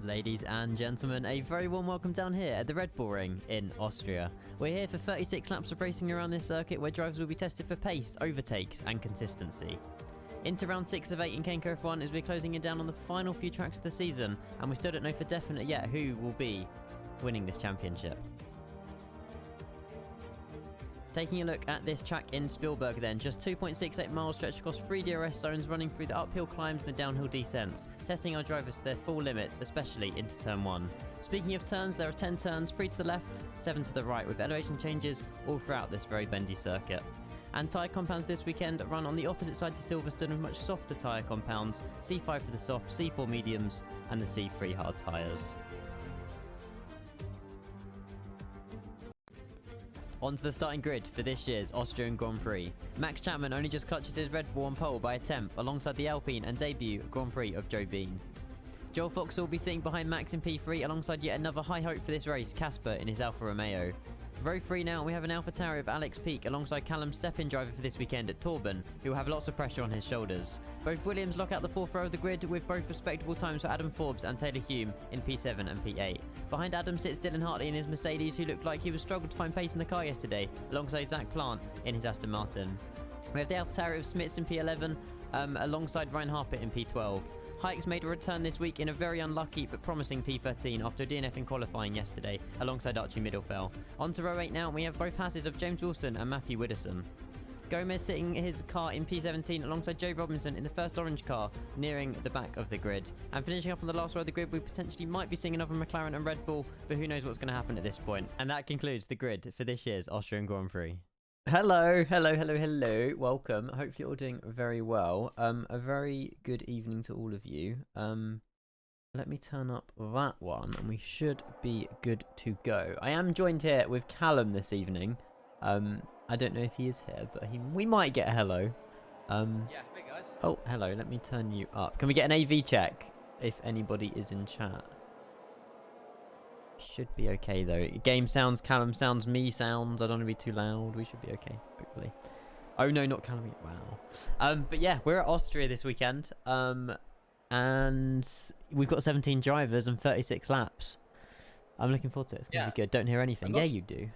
Ladies and gentlemen, a very warm welcome down here at the Red Bull Ring in Austria. We're here for 36 laps of racing around this circuit where drivers will be tested for pace, overtakes and consistency. Into round 6 of 8 in Kenco F1 as we're closing it down on the final few tracks of the season, and we still don't know for definite yet who will be winning this championship. Taking a look at this track in Spielberg then, just 2.68 miles stretched across 3 DRS zones running through the uphill climbs and the downhill descents, testing our drivers to their full limits, especially into turn 1. Speaking of turns, there are 10 turns, 3 to the left, 7 to the right, with elevation changes all throughout this very bendy circuit. And tyre compounds this weekend run on the opposite side to Silverstone with much softer tyre compounds, C5 for the soft, C4 mediums and the C3 hard tyres. Onto the starting grid for this year's Austrian Grand Prix. Max Chapman only just clutches his Red Bull on pole by a 10th alongside the Alpine and debut Grand Prix of Joe Bean. Joel Fox will be sitting behind Max in P3 alongside yet another high hope for this race, Casper in his Alfa Romeo. Row 3 now, we have an AlphaTauri of Alex Peak alongside Callum step-in driver for this weekend at Torben, who will have lots of pressure on his shoulders. Both Williams lock out the 4th row of the grid with both respectable times for Adam Forbes and Taylor Hume in P7 and P8. Behind Adam sits Dylan Hartley in his Mercedes, who looked like he was struggled to find pace in the car yesterday, alongside Zach Plant in his Aston Martin. We have the AlphaTauri of Smits in P11, alongside Ryan Harpert in P12. Hikes made a return this week in a very unlucky but promising P13 after a DNF in qualifying yesterday, alongside Archie Middlefell. On to row 8 now, and we have both Hasses of James Wilson and Matthew Widdowson. Gomez sitting his car in P17 alongside Joe Robinson in the first orange car, nearing the back of the grid. And finishing up on the last row of the grid, we potentially might be seeing another McLaren and Red Bull, but who knows what's going to happen at this point. And that concludes the grid for this year's Austrian Grand Prix. Hello, welcome. Hopefully you're all doing very well. A very good evening to all of you. Let me turn up that one and we should be good to go. I am joined here with Callum this evening. I don't know if he is here, but we might get a hello. Yeah, hey guys. Oh, hello, let me turn you up. Can we get an AV check if anybody is in chat? Should be okay though. Game sounds, Callum sounds, me sounds. I don't want to be too loud. We should be okay, hopefully. Oh no, not Callum. Wow. But yeah, we're at Austria this weekend. And we've got 17 drivers and 36 laps. I'm looking forward to it. It's gonna be good. Don't hear anything. Yeah, you do.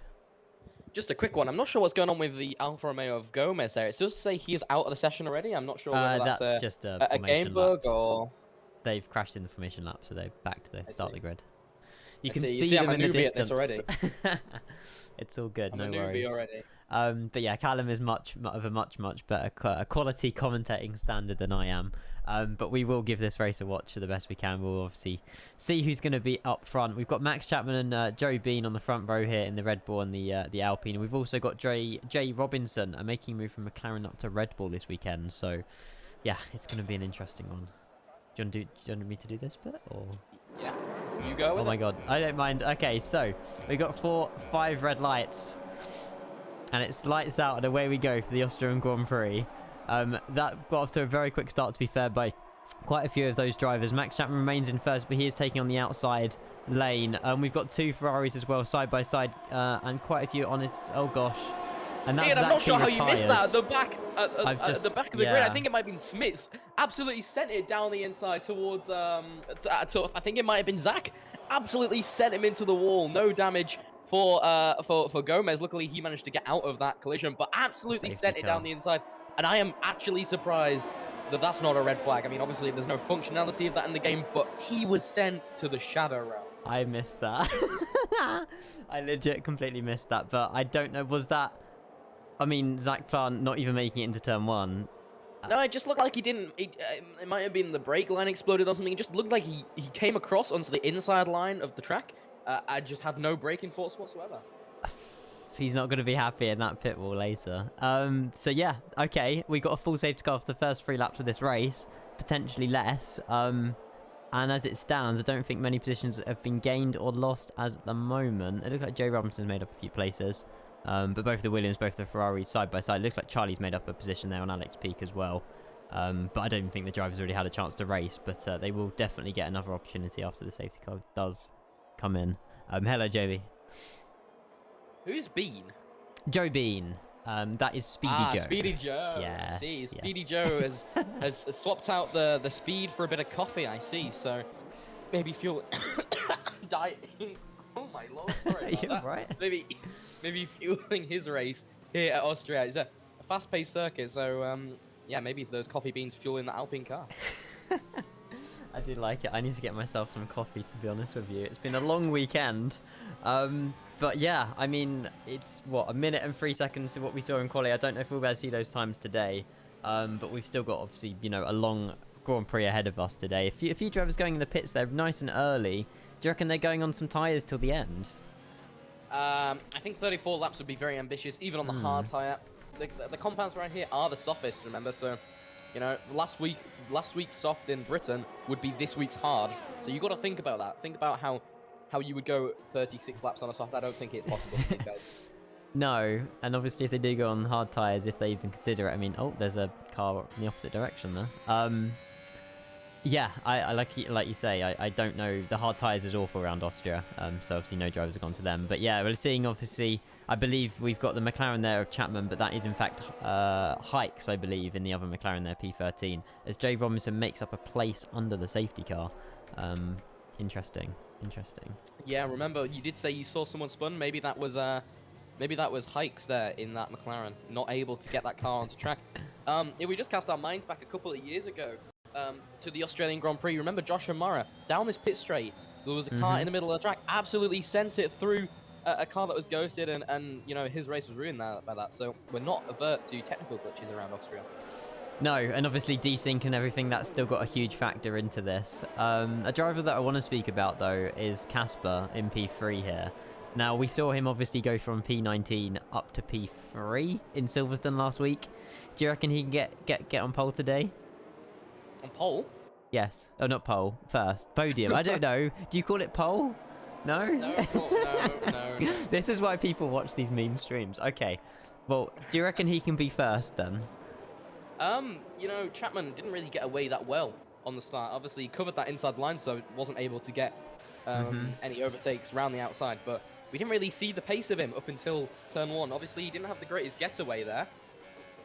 Just a quick one. I'm not sure what's going on with the Alfa Romeo of Gomez there. It does say he is out of the session already. I'm not sure whether that's just a game bug or... They've crashed in the formation lap, so they're back to the start of the grid. You can see them in the distance. Already. It's all good, I'm no a worries. Already. But yeah, Callum is much better quality commentating standard than I am. But we will give this race a watch to the best we can. We'll obviously see who's going to be up front. We've got Max Chapman and Joe Bean on the front row here in the Red Bull and the Alpine. We've also got Jay Robinson making a move from McLaren up to Red Bull this weekend. So yeah, it's going to be an interesting one. Do you want me to do this bit or? Yeah, you go. Oh my god, I don't mind. Okay, so we got 5 red lights, and it's lights out, and away we go for the Austrian Grand Prix. That got off to a very quick start, to be fair, by quite a few of those drivers. Max Chapman remains in first, but he is taking on the outside lane. We've got 2 Ferraris as well, side by side, and quite a few honest. Oh gosh. And that's Ian, I'm not sure how you missed that at the back, the back of the grid. I think it might have been Smits. Absolutely sent it down the inside towards, I think it might have been Zach. Absolutely sent him into the wall. No damage for Gomez. Luckily, he managed to get out of that collision, but absolutely sent it down the inside. And I am actually surprised that that's not a red flag. I mean, obviously, there's no functionality of that in the game, but he was sent to the shadow realm. I missed that. I legit completely missed that, but I don't know. Was that... I mean, Zach Plant not even making it into turn 1. No, it just looked like he didn't. It might have been the brake line exploded or something. It just looked like he came across onto the inside line of the track. I just had no braking force whatsoever. He's not going to be happy in that pit wall later. So yeah, okay. We got a full safety car for the first 3 laps of this race. Potentially less. And as it stands, I don't think many positions have been gained or lost as at the moment. It looks like Joe Robinson's made up a few places. But both the Williams, both the Ferraris side by side. Looks like Charlie's made up a position there on Alex Peak as well. But I don't think the drivers really had a chance to race. But they will definitely get another opportunity after the safety car does come in. Hello, JB. Who's Bean? Joe Bean. That is Speedy Joe. Speedy Joe. Yes, I see. Speedy yes. Joe has swapped out the speed for a bit of coffee, I see. So maybe fuel dying. Oh my lord, sorry about that. Right. Maybe fueling his race here at Austria. It's a fast-paced circuit, so yeah, maybe it's those coffee beans fueling the Alpine car. I do like it. I need to get myself some coffee, to be honest with you. It's been a long weekend. But yeah, I mean, it's what, 1 minute and 3 seconds of what we saw in quali. I don't know if we'll be able to see those times today. But we've still got, obviously, you know, a long Grand Prix ahead of us today. A few drivers going in the pits, they're nice and early. Do you reckon they're going on some tyres till the end? I think 34 laps would be very ambitious, even on the hard tyre. The compounds around here are the softest, remember? So, you know, last week's soft in Britain would be this week's hard. So you got to think about that. Think about how you would go 36 laps on a soft. I don't think it's possible for these guys. No, and obviously if they do go on hard tyres, if they even consider it, I mean, oh, there's a car in the opposite direction there. Yeah, I like you say, I don't know. The hard tyres is awful around Austria, so obviously no drivers have gone to them. But yeah, we're seeing, obviously, I believe we've got the McLaren there of Chapman, but that is in fact Hikes, I believe, in the other McLaren there, P13, as Jay Robinson makes up a place under the safety car. Interesting. Yeah, remember, you did say you saw someone spun. Maybe that was Hikes there in that McLaren, not able to get that car onto track. If we just cast our minds back a couple of years ago, to the Australian Grand Prix. Remember Josh O'Mara down this pit straight? There was a car in the middle of the track, absolutely sent it through a car that was ghosted, and you know, his race was ruined by that. So we're not avert to technical glitches around Austria. No, and obviously desync and everything, that's still got a huge factor into this. A driver that I want to speak about though is Casper in P3 here. Now we saw him obviously go from P19 up to P3 in Silverstone last week. Do you reckon he can get on pole today? On pole? Yes. Oh, not pole. First. Podium. I don't know. Do you call it pole? No? No. This is why people watch these meme streams. Okay. Well, do you reckon he can be first then? You know, Chapman didn't really get away that well on the start. Obviously, he covered that inside line, so wasn't able to get any overtakes around the outside. But we didn't really see the pace of him up until turn 1. Obviously, he didn't have the greatest getaway there.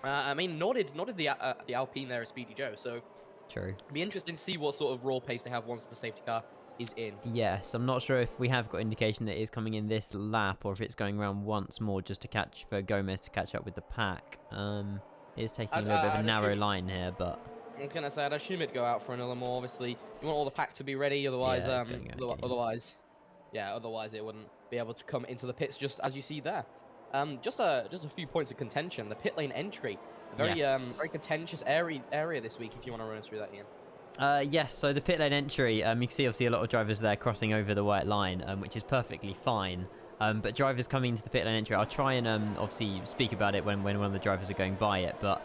I mean, nor did the Alpine there at Speedy Joe. So true. It'd be interesting to see what sort of raw pace they have once the safety car is in. Yes, I'm not sure if we have got indication that it is coming in this lap or if it's going around once more just to for Gomez to catch up with the pack. It is taking a little bit of a narrow line here, but I was gonna say I'd assume it'd go out for another more. Obviously, you want all the pack to be ready, otherwise, otherwise it wouldn't be able to come into the pits just as you see there. Just a few points of contention. The pit lane entry, very contentious area this week. If you want to run us through that, Ian. Yes, so the pit lane entry, you can see obviously a lot of drivers there crossing over the white line, which is perfectly fine. But drivers coming into the pit lane entry, I'll try and obviously speak about it when one of the drivers are going by it. But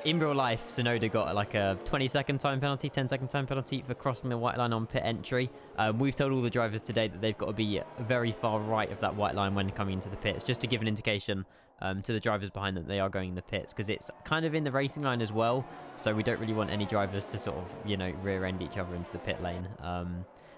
in real life, Tsunoda got like a 20-second time penalty, 10-second time penalty for crossing the white line on pit entry. We've told all the drivers today that they've got to be very far right of that white line when coming into the pits, just to give an indication to the drivers behind them they are going in the pits, because it's kind of in the racing line as well. So we don't really want any drivers to sort of, you know, rear end each other into the pit lane.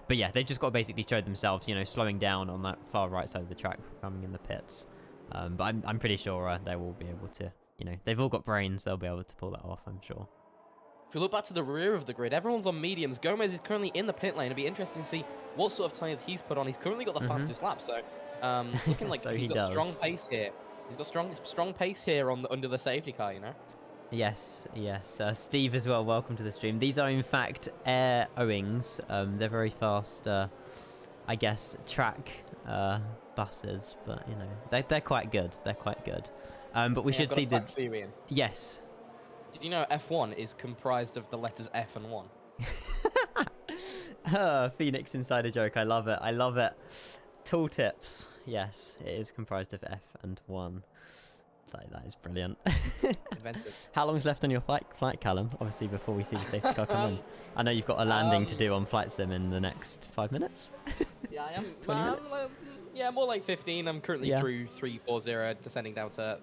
But yeah, they've just got to basically show themselves, you know, slowing down on that far right side of the track coming in the pits. But I'm pretty sure they will be able to, you know, they've all got brains. They'll be able to pull that off, I'm sure. If we look back to the rear of the grid, everyone's on mediums. Gomez is currently in the pit lane. It'll be interesting to see what sort of tyres he's put on. He's currently got the fastest lap, so looking like so he's got strong pace here. He's got strong pace here under the safety car, you know. Yes. Steve as well, welcome to the stream. These are in fact Air Owings. They're very fast, I guess, track buses, but you know, they're quite good. They're quite good. But we should see the... Yes. Did you know F1 is comprised of the letters F and 1? Phoenix insider joke. I love it. Tool tips. Yes, it is comprised of F and 1. That is brilliant. Inventive. How long's left on your flight, Callum? Obviously, before we see the safety car come in. I know you've got a landing to do on Flight Sim in the next 5 minutes. Yeah, I am. 20 minutes? Yeah, more like 15. I'm currently through 340, descending down to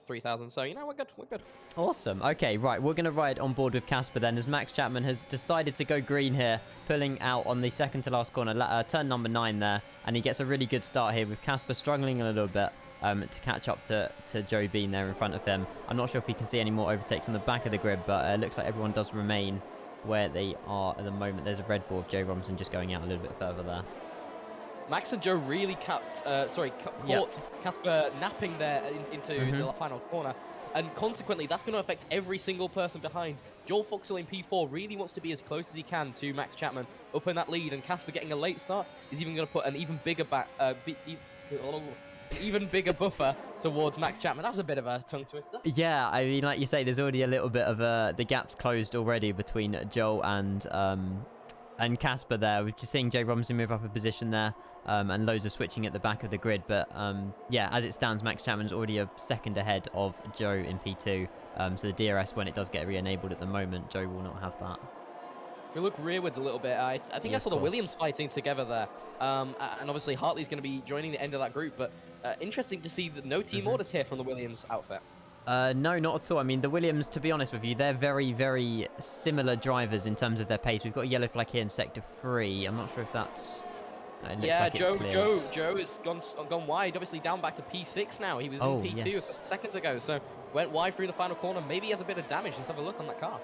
3,000. So, you know, we're good. Awesome. Okay, right. We're going to ride on board with Casper then, as Max Chapman has decided to go green here, pulling out on the second to last corner, turn number 9 there. And he gets a really good start here with Casper struggling a little bit to catch up to Joe Bean there in front of him. I'm not sure if he can see any more overtakes on the back of the grid, but it looks like everyone does remain where they are at the moment. There's a red ball of Joe Robinson just going out a little bit further there. Max and Joe really caught Casper napping there into the final corner. And consequently, that's going to affect every single person behind. Joel Foxwell in P4 really wants to be as close as he can to Max Chapman up in that lead. And Casper getting a late start is even going to put an even bigger buffer towards Max Chapman. That's a bit of a tongue twister. Yeah, I mean, like you say, there's already a little bit of the gaps closed already between Joel and Casper there. We're just seeing Jay Robinson move up a position there, and loads of switching at the back of the grid. But yeah, as it stands, Max Chapman's already a second ahead of Joe in P2. So the DRS, when it does get re-enabled at the moment, Joe will not have that. If we look rearwards a little bit, I think I saw the Williams fighting together there. And obviously Hartley's going to be joining the end of that group. But interesting to see that no team orders here from the Williams outfit. No, not at all. I mean, the Williams, to be honest with you, they're very, very similar drivers in terms of their pace. We've got a yellow flag here in Sector 3. I'm not sure if that's... yeah, like Joe has gone wide, obviously down back to P6 now. He was in P2 a couple seconds ago, so went wide through the final corner. Maybe he has a bit of damage. Let's have a look on that car.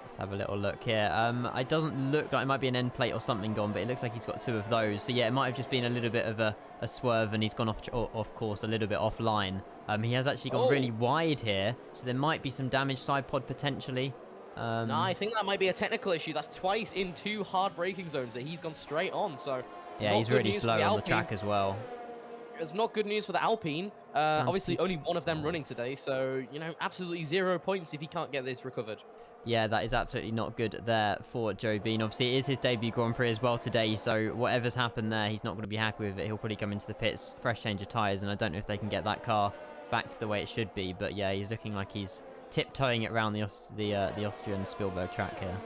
Let's have a little look here. It doesn't look like it might be an end plate or something gone, but it looks like he's got two of those. So yeah, it might have just been a little bit of a swerve, and he's gone off course, a little bit offline. He has actually gone really wide here, so there might be some damage side pod potentially. No, I think that might be a technical issue. That's twice in 2 hard braking zones that he's gone straight on. So yeah, he's really slow on the track as well. It's not good news for the Alpine. Obviously, only one of them running today, so, you know, absolutely 0 points if he can't get this recovered. Yeah, that is absolutely not good there for Joe Bean. Obviously, it is his debut Grand Prix as well today, so whatever's happened there, he's not going to be happy with it. He'll probably come into the pits, fresh change of tyres, and I don't know if they can get that car back to the way it should be. But yeah, he's looking like he's tiptoeing it around the Austrian Spielberg track here.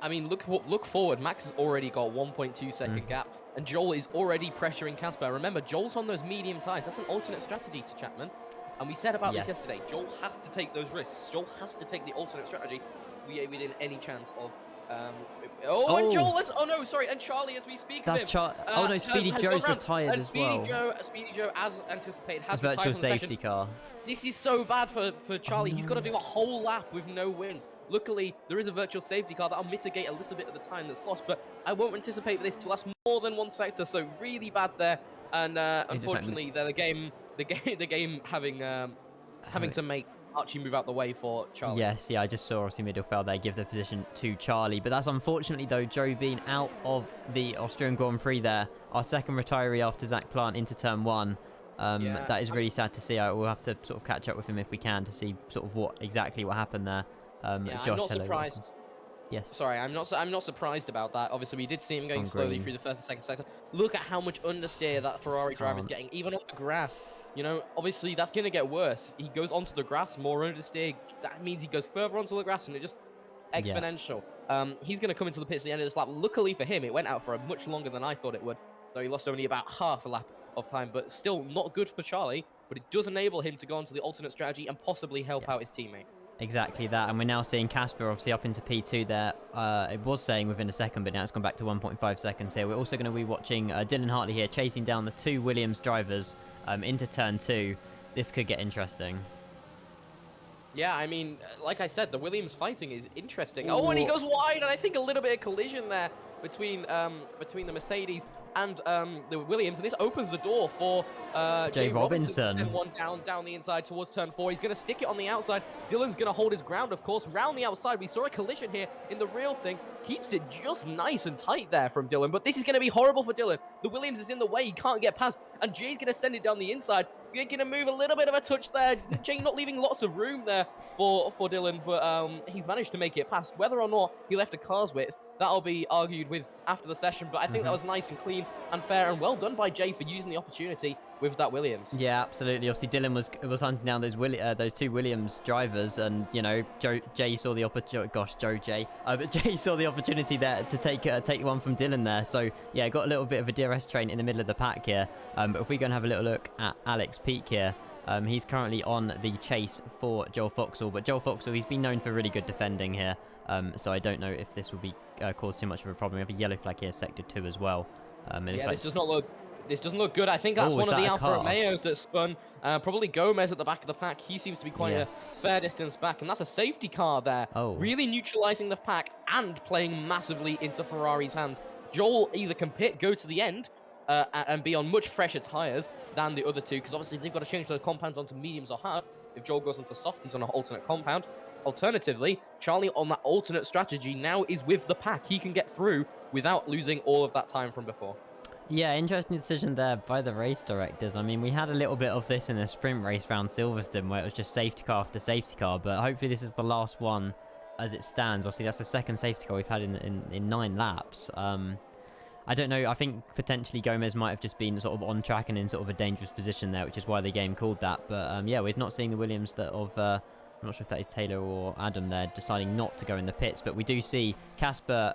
I mean, look forward. Max has already got 1.2 second gap, and Joel is already pressuring Casper. Remember, Joel's on those medium tyres. That's an alternate strategy to Chapman. And we said about this yesterday. Joel has to take those risks. Joel has to take the alternate strategy within any chance of... and Joel is... Oh, no, sorry. And Charlie, as we speak of him... oh, no, Speedy Joe's retired as well. Speedy Joe, as anticipated, has retired from the session. Virtual safety car. This is so bad for Charlie. He's got to do a whole lap with no win. Luckily, there is a virtual safety car that'll mitigate a little bit of the time that's lost, but I won't anticipate this to last more than one sector, so really bad there. And unfortunately, the game having to make Archie move out the way for Charlie. Yes, yeah, I just saw obviously middle fail there, give the position to Charlie. But that's unfortunately, though, Joe Bean out of the Austrian Grand Prix there. Our second retiree after Zach Plant into turn 1. That is really sad to see. I will have to sort of catch up with him if we can to see sort of what happened there. Josh, I'm not surprised. Yes. Sorry, I'm not surprised about that. Obviously, we did see him going slowly through the first and second sector. Look at how much understeer that Ferrari driver is getting, even on the grass. You know, obviously, that's going to get worse. He goes onto the grass, more understeer. That means he goes further onto the grass, and it just exponential. He's going to come into the pits at the end of this lap. Luckily for him, it went out for much longer than I thought it would. So he lost only about half a lap of time, but still not good for Charlie. But it does enable him to go onto the alternate strategy and possibly help out his teammate. Exactly that, and we're now seeing Casper obviously up into P2 there. It was saying within a second, but now it's gone back to 1.5 seconds here. We're also going to be watching Dylan Hartley here chasing down the 2 Williams drivers into turn 2. This could get interesting. Yeah, I mean, like I said, the Williams fighting is interesting. Ooh. Oh, and he goes wide, and I think a little bit of collision there between the Mercedes and the Williams, and this opens the door for Jay Robinson to send one down the inside towards turn 4. He's going to stick it on the outside. Dylan's going to hold his ground, of course, round the outside. We saw a collision here in the real thing. Keeps it just nice and tight there from Dylan, but this is going to be horrible for Dylan. The Williams is in the way. He can't get past, and Jay's going to send it down the inside. We're going to move a little bit of a touch there. Jay not leaving lots of room there for Dylan, but he's managed to make it past. Whether or not he left a car's width, that'll be argued with after the session, but I think that was nice and clean and fair, and well done by Jay for using the opportunity with that Williams. Yeah, absolutely. Obviously, Dylan was hunting down those 2 Williams drivers, and you know, Jay saw the opportunity. Gosh, but Jay saw the opportunity there to take one from Dylan there. So yeah, got a little bit of a DRS train in the middle of the pack here. But if we go and have a little look at Alex Peak here. He's currently on the chase for Joel Foxwell, but Joel Foxwell, he's been known for really good defending here. So I don't know if this will be cause too much of a problem. We have a yellow flag here, sector 2 as well. Yeah, this does not look This doesn't look good. I think that's one of the Alfa Romeos that spun. Probably Gomez at the back of the pack. He seems to be quite a fair distance back, and that's a safety car there. Really neutralizing the pack and playing massively into Ferrari's hands. Joel either can go to the end and be on much fresher tyres than the other two, because obviously they've got to change their compounds onto mediums or hard if Joel goes onto softies on an alternate compound. Alternatively, Charlie on that alternate strategy now is with the pack. He can get through without losing all of that time from before. Yeah, interesting decision there by the race directors. I mean, we had a little bit of this in the sprint race around Silverstone where it was just safety car after safety car, but hopefully this is the last one as it stands. Obviously, that's the second safety car we've had in 9 laps. I don't know. I think potentially Gomez might have just been sort of on track and in sort of a dangerous position there, which is why the game called that. But yeah, we're not seeing the Williams that of... I'm not sure if that is Taylor or Adam there deciding not to go in the pits, but we do see Casper,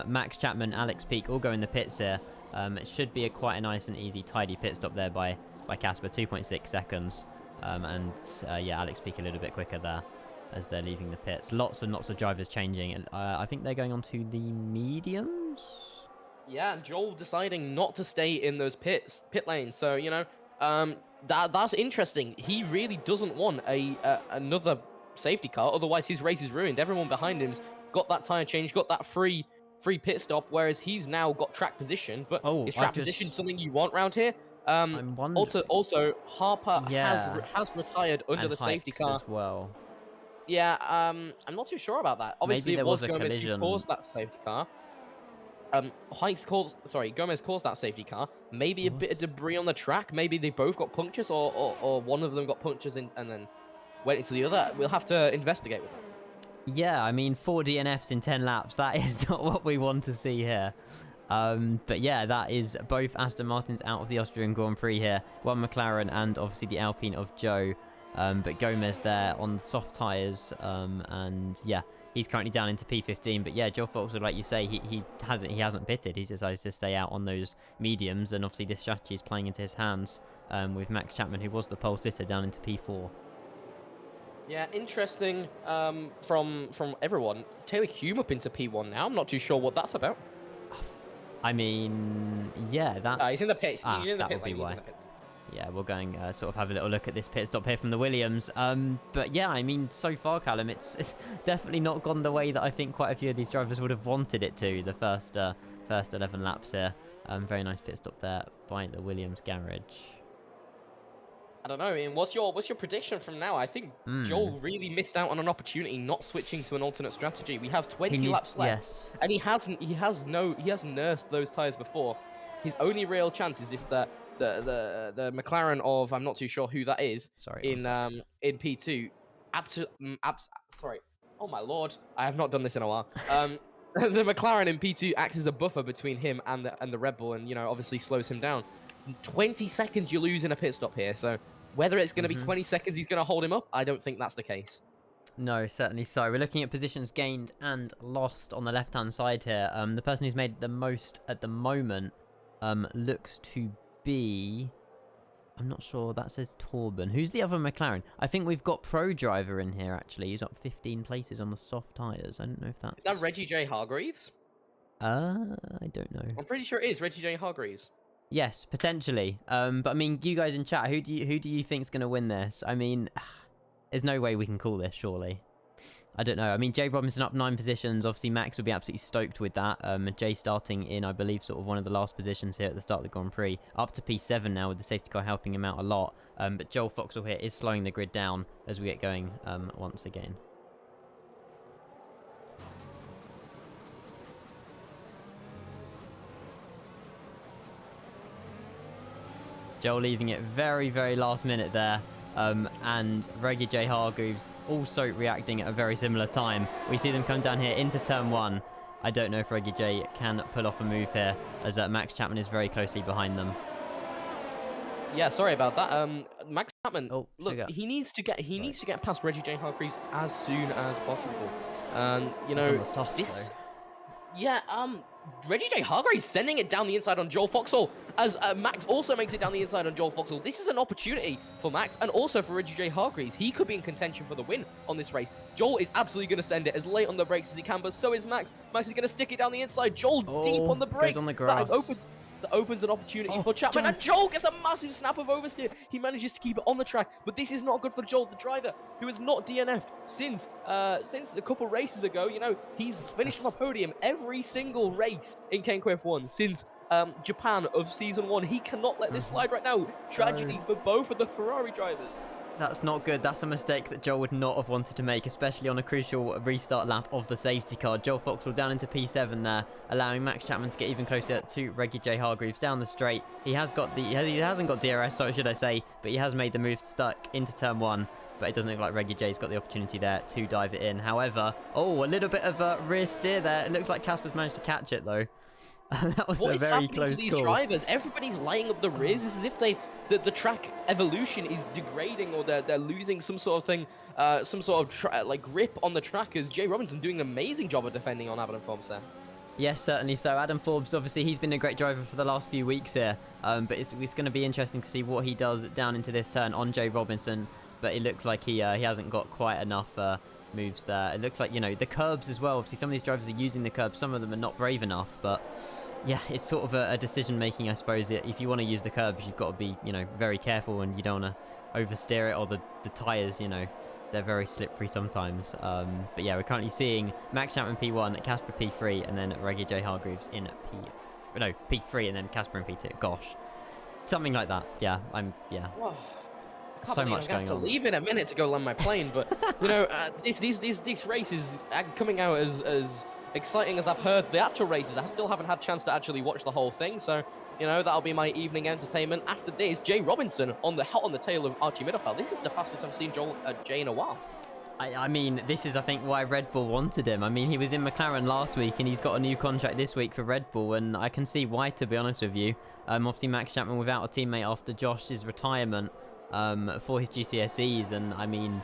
Max Chapman, Alex Peak all go in the pits here. It should be quite a nice and easy, tidy pit stop there by Casper, 2.6 seconds. Yeah, Alex Peak a little bit quicker there as they're leaving the pits. Lots and lots of drivers changing. And I think they're going on to the mediums. Yeah, and Joel deciding not to stay in those pit lanes. So, you know, that's interesting. He really doesn't want another safety car. Otherwise, his race is ruined. Everyone behind him's got that tire change, got that free pit stop, whereas he's now got track position. But is track position something you want around here? Also, Harper has retired under the safety car as well. Yeah, I'm not too sure about that. Obviously, it was Gomez who caused that safety car. Gomez caused that safety car. Maybe a bit of debris on the track. Maybe they both got punctures, or one of them got punctures and then went into the other. We'll have to investigate with that. Yeah, I mean, 4 DNFs in 10 laps. That is not what we want to see here. But yeah, that is both Aston Martins out of the Austrian Grand Prix here. One McLaren and obviously the Alpine of Joe. But Gomez there on soft tyres. And yeah, he's currently down into P15. But yeah, Joe Foxwood, like you say, he hasn't pitted. He's decided to stay out on those mediums. And obviously this strategy is playing into his hands with Max Chapman, who was the pole sitter, down into P4. Yeah, interesting from everyone. Taylor Hume up into P1 now. I'm not too sure what that's about. I mean, yeah, that's... he's in the pit. That would be why. Yeah, we're going sort of have a little look at this pit stop here from the Williams. But yeah, I mean, so far, Callum, it's definitely not gone the way that I think quite a few of these drivers would have wanted it to, the first 11 laps here. Very nice pit stop there by the Williams garage. I don't know. I mean, what's your prediction from now? I think Joel really missed out on an opportunity not switching to an alternate strategy. We have 20 laps left, and he has nursed those tires before. His only real chance is if the McLaren of, I'm not too sure who that is. Sorry. In P2, sorry. Oh my lord, I have not done this in a while. The McLaren in P2 acts as a buffer between him and the Red Bull, and obviously slows him down. 20 seconds you lose in a pit stop here, so whether it's going to be 20 seconds he's going to hold him up, I don't think that's the case. No, certainly so. We're looking at positions gained and lost on the left-hand side here. The person who's made the most at the moment looks to be... I'm not sure. That says Torben. Who's the other McLaren? I think we've got Pro Driver in here, actually. He's up 15 places on the soft tyres. I don't know if that's... Is that Reggie J. Hargreaves? I don't know. I'm pretty sure it is Reggie J. Hargreaves. Yes, potentially. But I mean, you guys in chat, who do you think's going to win this? I mean, there's no way we can call this, surely. I don't know. I mean, Jay Robinson up 9 positions. Obviously, Max would be absolutely stoked with that. Jay starting in, I believe, sort of one of the last positions here at the start of the Grand Prix. Up to P7 now with the safety car helping him out a lot. But Joel Foxall here is slowing the grid down as we get going once again. Joel leaving it very, very last minute there. And Reggie J. Hargreaves also reacting at a very similar time. We see them come down here into turn 1. I don't know if Reggie J can pull off a move here, as Max Chapman is very closely behind them. Yeah, sorry about that. Max Chapman, look, he needs to get past Reggie J. Hargreaves as soon as possible. On the soft, yeah, Reggie J. Hargreaves sending it down the inside on Joel Foxall, as Max also makes it down the inside on Joel Foxall. This is an opportunity for Max and also for Reggie J. Hargreaves. He could be in contention for the win on this race. Joel is absolutely going to send it as late on the brakes as he can, but so is Max. Max is going to stick it down the inside. Joel deep on the brakes. Goes on the grass. that opens an opportunity for Chapman. And Joel gets a massive snap of oversteer. He manages to keep it on the track, but this is not good for Joel, the driver, who has not DNF'd since a couple races ago. You know, he's finished on the podium every single race in Kenco F1 since Japan of Season 1. He cannot let this slide right now. Tragedy for both of the Ferrari drivers. That's not good. That's a mistake that Joel would not have wanted to make, especially on a crucial restart lap of the safety car. Joel Foxall down into P7 there, allowing Max Chapman to get even closer to Reggie J. Hargreaves down the straight. He hasn't got DRS, so should I say, but he has made the move stuck into turn 1. But it doesn't look like Reggie J's got the opportunity there to dive it in. However, a little bit of a rear steer there. It looks like Casper's managed to catch it though. That was a very close call. To these drivers? Everybody's lighting up the rears. It's as if the track evolution is degrading, or they're losing some sort of thing, some sort of like grip on the track. As Jay Robinson doing an amazing job of defending on Adam Forbes there. Yes, certainly so. Adam Forbes, obviously, he's been a great driver for the last few weeks here, but it's going to be interesting to see what he does down into this turn on Jay Robinson. But it looks like he hasn't got quite enough moves there. It looks like, you know, the curbs as well. Obviously, some of these drivers are using the curbs. Some of them are not brave enough, but yeah, it's sort of a decision-making, I suppose. If you want to use the curbs, you've got to be, you know, very careful, and you don't want to oversteer it, or the tyres, you know, they're very slippery sometimes. But yeah, we're currently seeing Max Chapman P1, Casper P3, and then Reggie J. Hargreaves in P3, and then Casper in P2. Gosh, something like that. Yeah, Whoa. So much going on. I have to leave in a minute to go land my plane, but you know, this race is coming out as exciting as I've heard the actual races. I still haven't had a chance to actually watch the whole thing, so you know, that'll be my evening entertainment. After this, Jay Robinson hot on the tail of Archie Middlefeld. This is the fastest I've seen Jay in a while. I mean, this is, I think, why Red Bull wanted him. I mean, he was in McLaren last week, and he's got a new contract this week for Red Bull, and I can see why, to be honest with you. Obviously, Max Chapman without a teammate after Josh's retirement for his GCSEs, and I mean,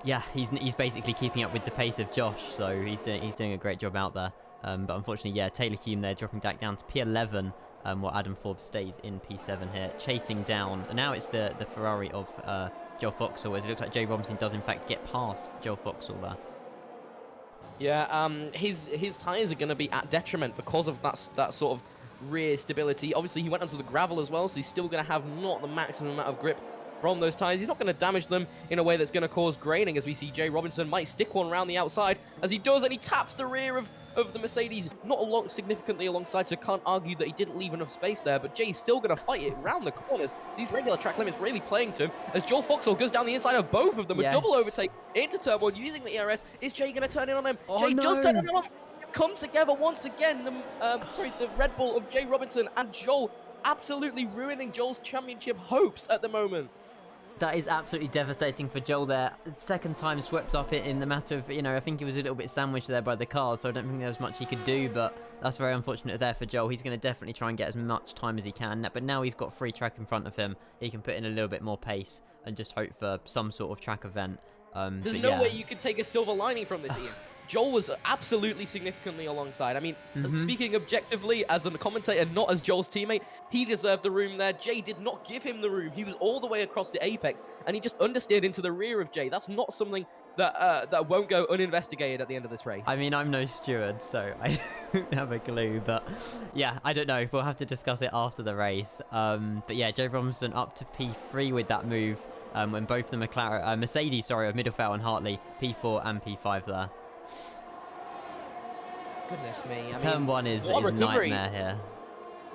yeah, he's basically keeping up with the pace of Josh, so he's doing a great job out there. But unfortunately, yeah, Taylor Hume there dropping back down to P11, while Adam Forbes stays in P7 here, chasing down. And now it's the Ferrari of Joel Foxall, as it looks like Jay Robinson does in fact get past Joel Foxall there. Yeah, his tyres are going to be at detriment because of that sort of rear stability. Obviously, he went onto the gravel as well, so he's still going to have not the maximum amount of grip from those tyres. He's not going to damage them in a way that's going to cause graining, as we see Jay Robinson might stick one around the outside as he does, and he taps the rear of the Mercedes, not significantly alongside, so can't argue that he didn't leave enough space there, but Jay's still going to fight it around the corners. These regular track limits really playing to him, as Joel Foxall goes down the inside of both of them, a double overtake into turn 1 using the ERS. Is Jay going to turn in on him? Jay does turn in on him! Come together once again, the Red Bull of Jay Robinson and Joel, absolutely ruining Joel's championship hopes at the moment. That is absolutely devastating for Joel there. Second time swept up in the matter of, you know, I think he was a little bit sandwiched there by the cars, so I don't think there was much he could do, but that's very unfortunate there for Joel. He's going to definitely try and get as much time as he can, but now he's got free track in front of him. He can put in a little bit more pace and just hope for some sort of track event. There's no way you could take a silver lining from this, Ian. Joel was absolutely significantly alongside. I mean, speaking objectively as a commentator, not as Joel's teammate, he deserved the room there. Jay did not give him the room. He was all the way across the apex, and he just understeered into the rear of Jay. That's not something that won't go uninvestigated at the end of this race. I mean, I'm no steward, so I don't have a clue, but yeah, I don't know. We'll have to discuss it after the race. But yeah, Jay Robinson up to P3 with that move, when both the Mercedes, of Middlefeld and Hartley, P4 and P5 there. Goodness me. Turn 1 is a nightmare here.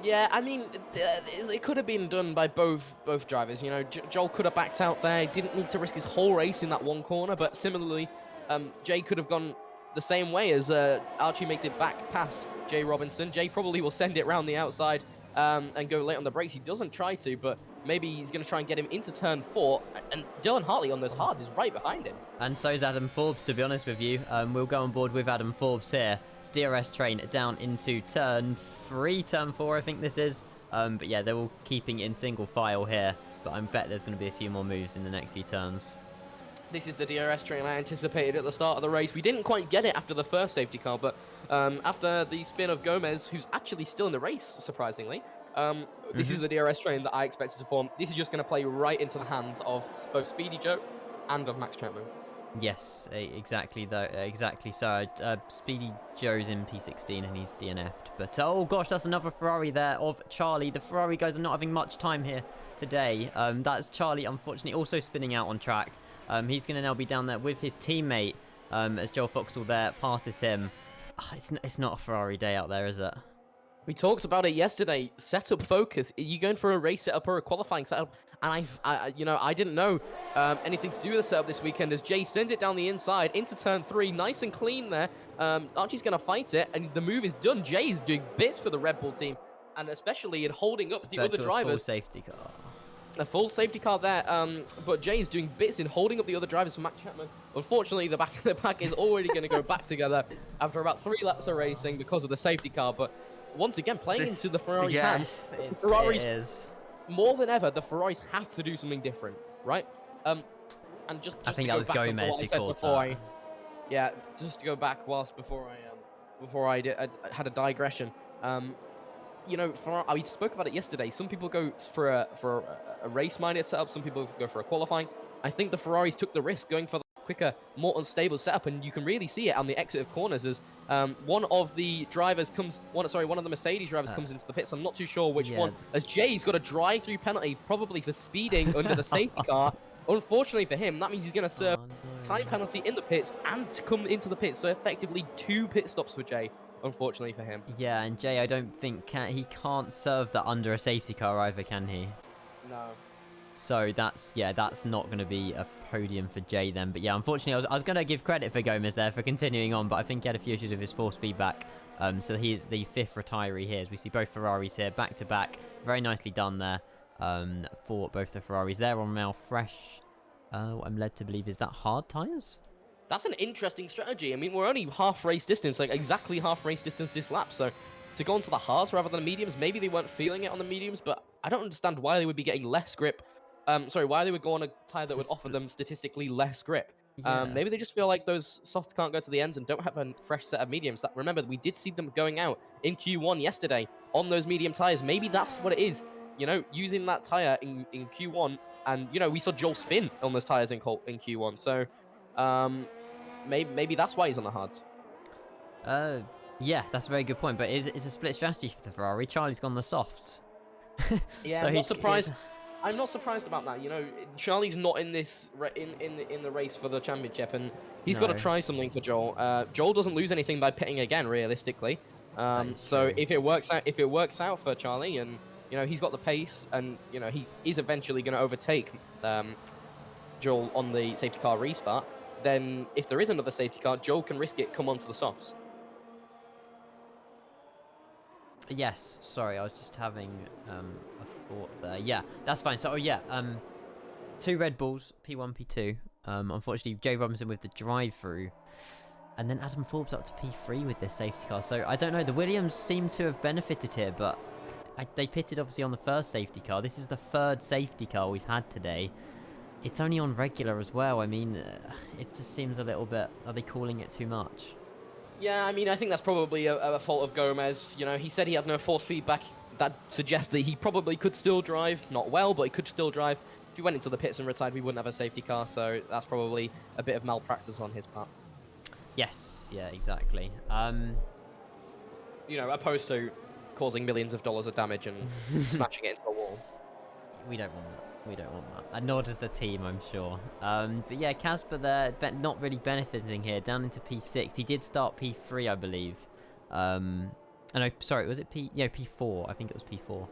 Yeah, I mean, it could have been done by both drivers. You know, Joel could have backed out there. He didn't need to risk his whole race in that one corner. But similarly, Jay could have gone the same way as Archie makes it back past Jay Robinson. Jay probably will send it round the outside and go late on the brakes. He doesn't try to, but maybe he's going to try and get him into turn 4. And Dylan Hartley on those hards is right behind him. And so is Adam Forbes, to be honest with you. We'll go on board with Adam Forbes here. It's DRS train down into turn 3, turn 4, I think this is. But yeah, they're all keeping it in single file here. But I bet there's going to be a few more moves in the next few turns. This is the DRS train I anticipated at the start of the race. We didn't quite get it after the first safety car, but after the spin of Gomez, who's actually still in the race, surprisingly, this is the DRS train that I expected to form. This is just going to play right into the hands of both Speedy Joe and of Max Chapman. Yes, exactly. Though, exactly. So, Speedy Joe's in P16 and he's DNF'd. But oh gosh, that's another Ferrari there of Charlie. The Ferrari guys are not having much time here today. That's Charlie, unfortunately, also spinning out on track. He's going to now be down there with his teammate as Joel Foxall there passes him. It's not a Ferrari day out there, is it? We talked about it yesterday. Setup focus. Are you going for a race setup or a qualifying setup? And I didn't know anything to do with the setup this weekend as Jay sends it down the inside into turn 3, nice and clean there. Archie's going to fight it, and the move is done. Jay is doing bits for the Red Bull team, and especially in holding up the other drivers. Full safety car. A full safety car there, but Jay is doing bits in holding up the other drivers for Max Chapman. Unfortunately, the back is already going to go back together after about 3 laps of racing because of the safety car, but once again, playing into the Ferrari's hands. Ferraris, it is. More than ever, the Ferraris have to do something different, right? And just I think that was Gomez who caused that. Yeah, just to go back before I had a digression. You know, we spoke about it yesterday. Some people go for a race-minded setup. Some people go for a qualifying. I think the Ferraris took the risk going for the quicker, more unstable setup, and you can really see it on the exit of corners as one of the Mercedes drivers comes into the pits. I'm not too sure which one, as Jay's got a drive-through penalty, probably for speeding under the safety car. Unfortunately for him, that means he's going to serve time penalty in the pits and to come into the pits, so effectively 2 pit stops for Jay, unfortunately for him. Yeah, and Jay, I don't think he can't serve that under a safety car either, can he? No. So that's not going to be a podium for Jay then. But yeah, unfortunately, I was going to give credit for Gomez there for continuing on, but I think he had a few issues with his force feedback. So he is the 5th retiree here, as we see both Ferraris here back to back. Very nicely done there for both the Ferraris. They're on now fresh. What I'm led to believe is that hard tyres? That's an interesting strategy. I mean, we're only half race distance, like exactly half race distance this lap. So to go onto the hards rather than the mediums, maybe they weren't feeling it on the mediums, but I don't understand why they would be getting less grip. Why they would go on a tyre that would offer them statistically less grip. Yeah. Maybe they just feel like those softs can't go to the ends and don't have a fresh set of mediums. Remember, we did see them going out in Q1 yesterday on those medium tyres. Maybe that's what it is, you know, using that tyre in Q1. And, you know, we saw Joel spin on those tyres in Q1. So maybe that's why he's on the hards. Yeah, that's a very good point. But it's a split strategy for the Ferrari. Charlie's gone the softs. Yeah, so I'm not surprised. I'm not surprised about that. You know, Charlie's not in this in the race for the championship, and he's got to try something for Joel. Joel doesn't lose anything by pitting again, realistically. So if it works out for Charlie, and you know he's got the pace, and you know he is eventually going to overtake Joel on the safety car restart, then if there is another safety car, Joel can risk it, come onto the softs. Yes, sorry, I was just having a thought there. Yeah, that's fine. So, 2 Red Bulls, P1, P2. Unfortunately, Jay Robinson with the drive-through. And then Adam Forbes up to P3 with this safety car. So, I don't know. The Williams seem to have benefited here, but they pitted, obviously, on the first safety car. This is the 3rd safety car we've had today. It's only on regular as well. I mean, it just seems a little bit... Are they calling it too much? Yeah, I mean, I think that's probably a fault of Gomez. You know, he said he had no force feedback. That suggests that he probably could still drive. Not well, but he could still drive. If he went into the pits and retired, we wouldn't have a safety car, so that's probably a bit of malpractice on his part. Yes, yeah, exactly. You know, opposed to causing millions of dollars of damage and smashing it into a wall. We don't want that. We don't want that. And nor does the team, I'm sure. But yeah, Casper there, not really benefiting here. Down into P6. He did start P3, I believe. No, sorry, was it P4? I think it was P4.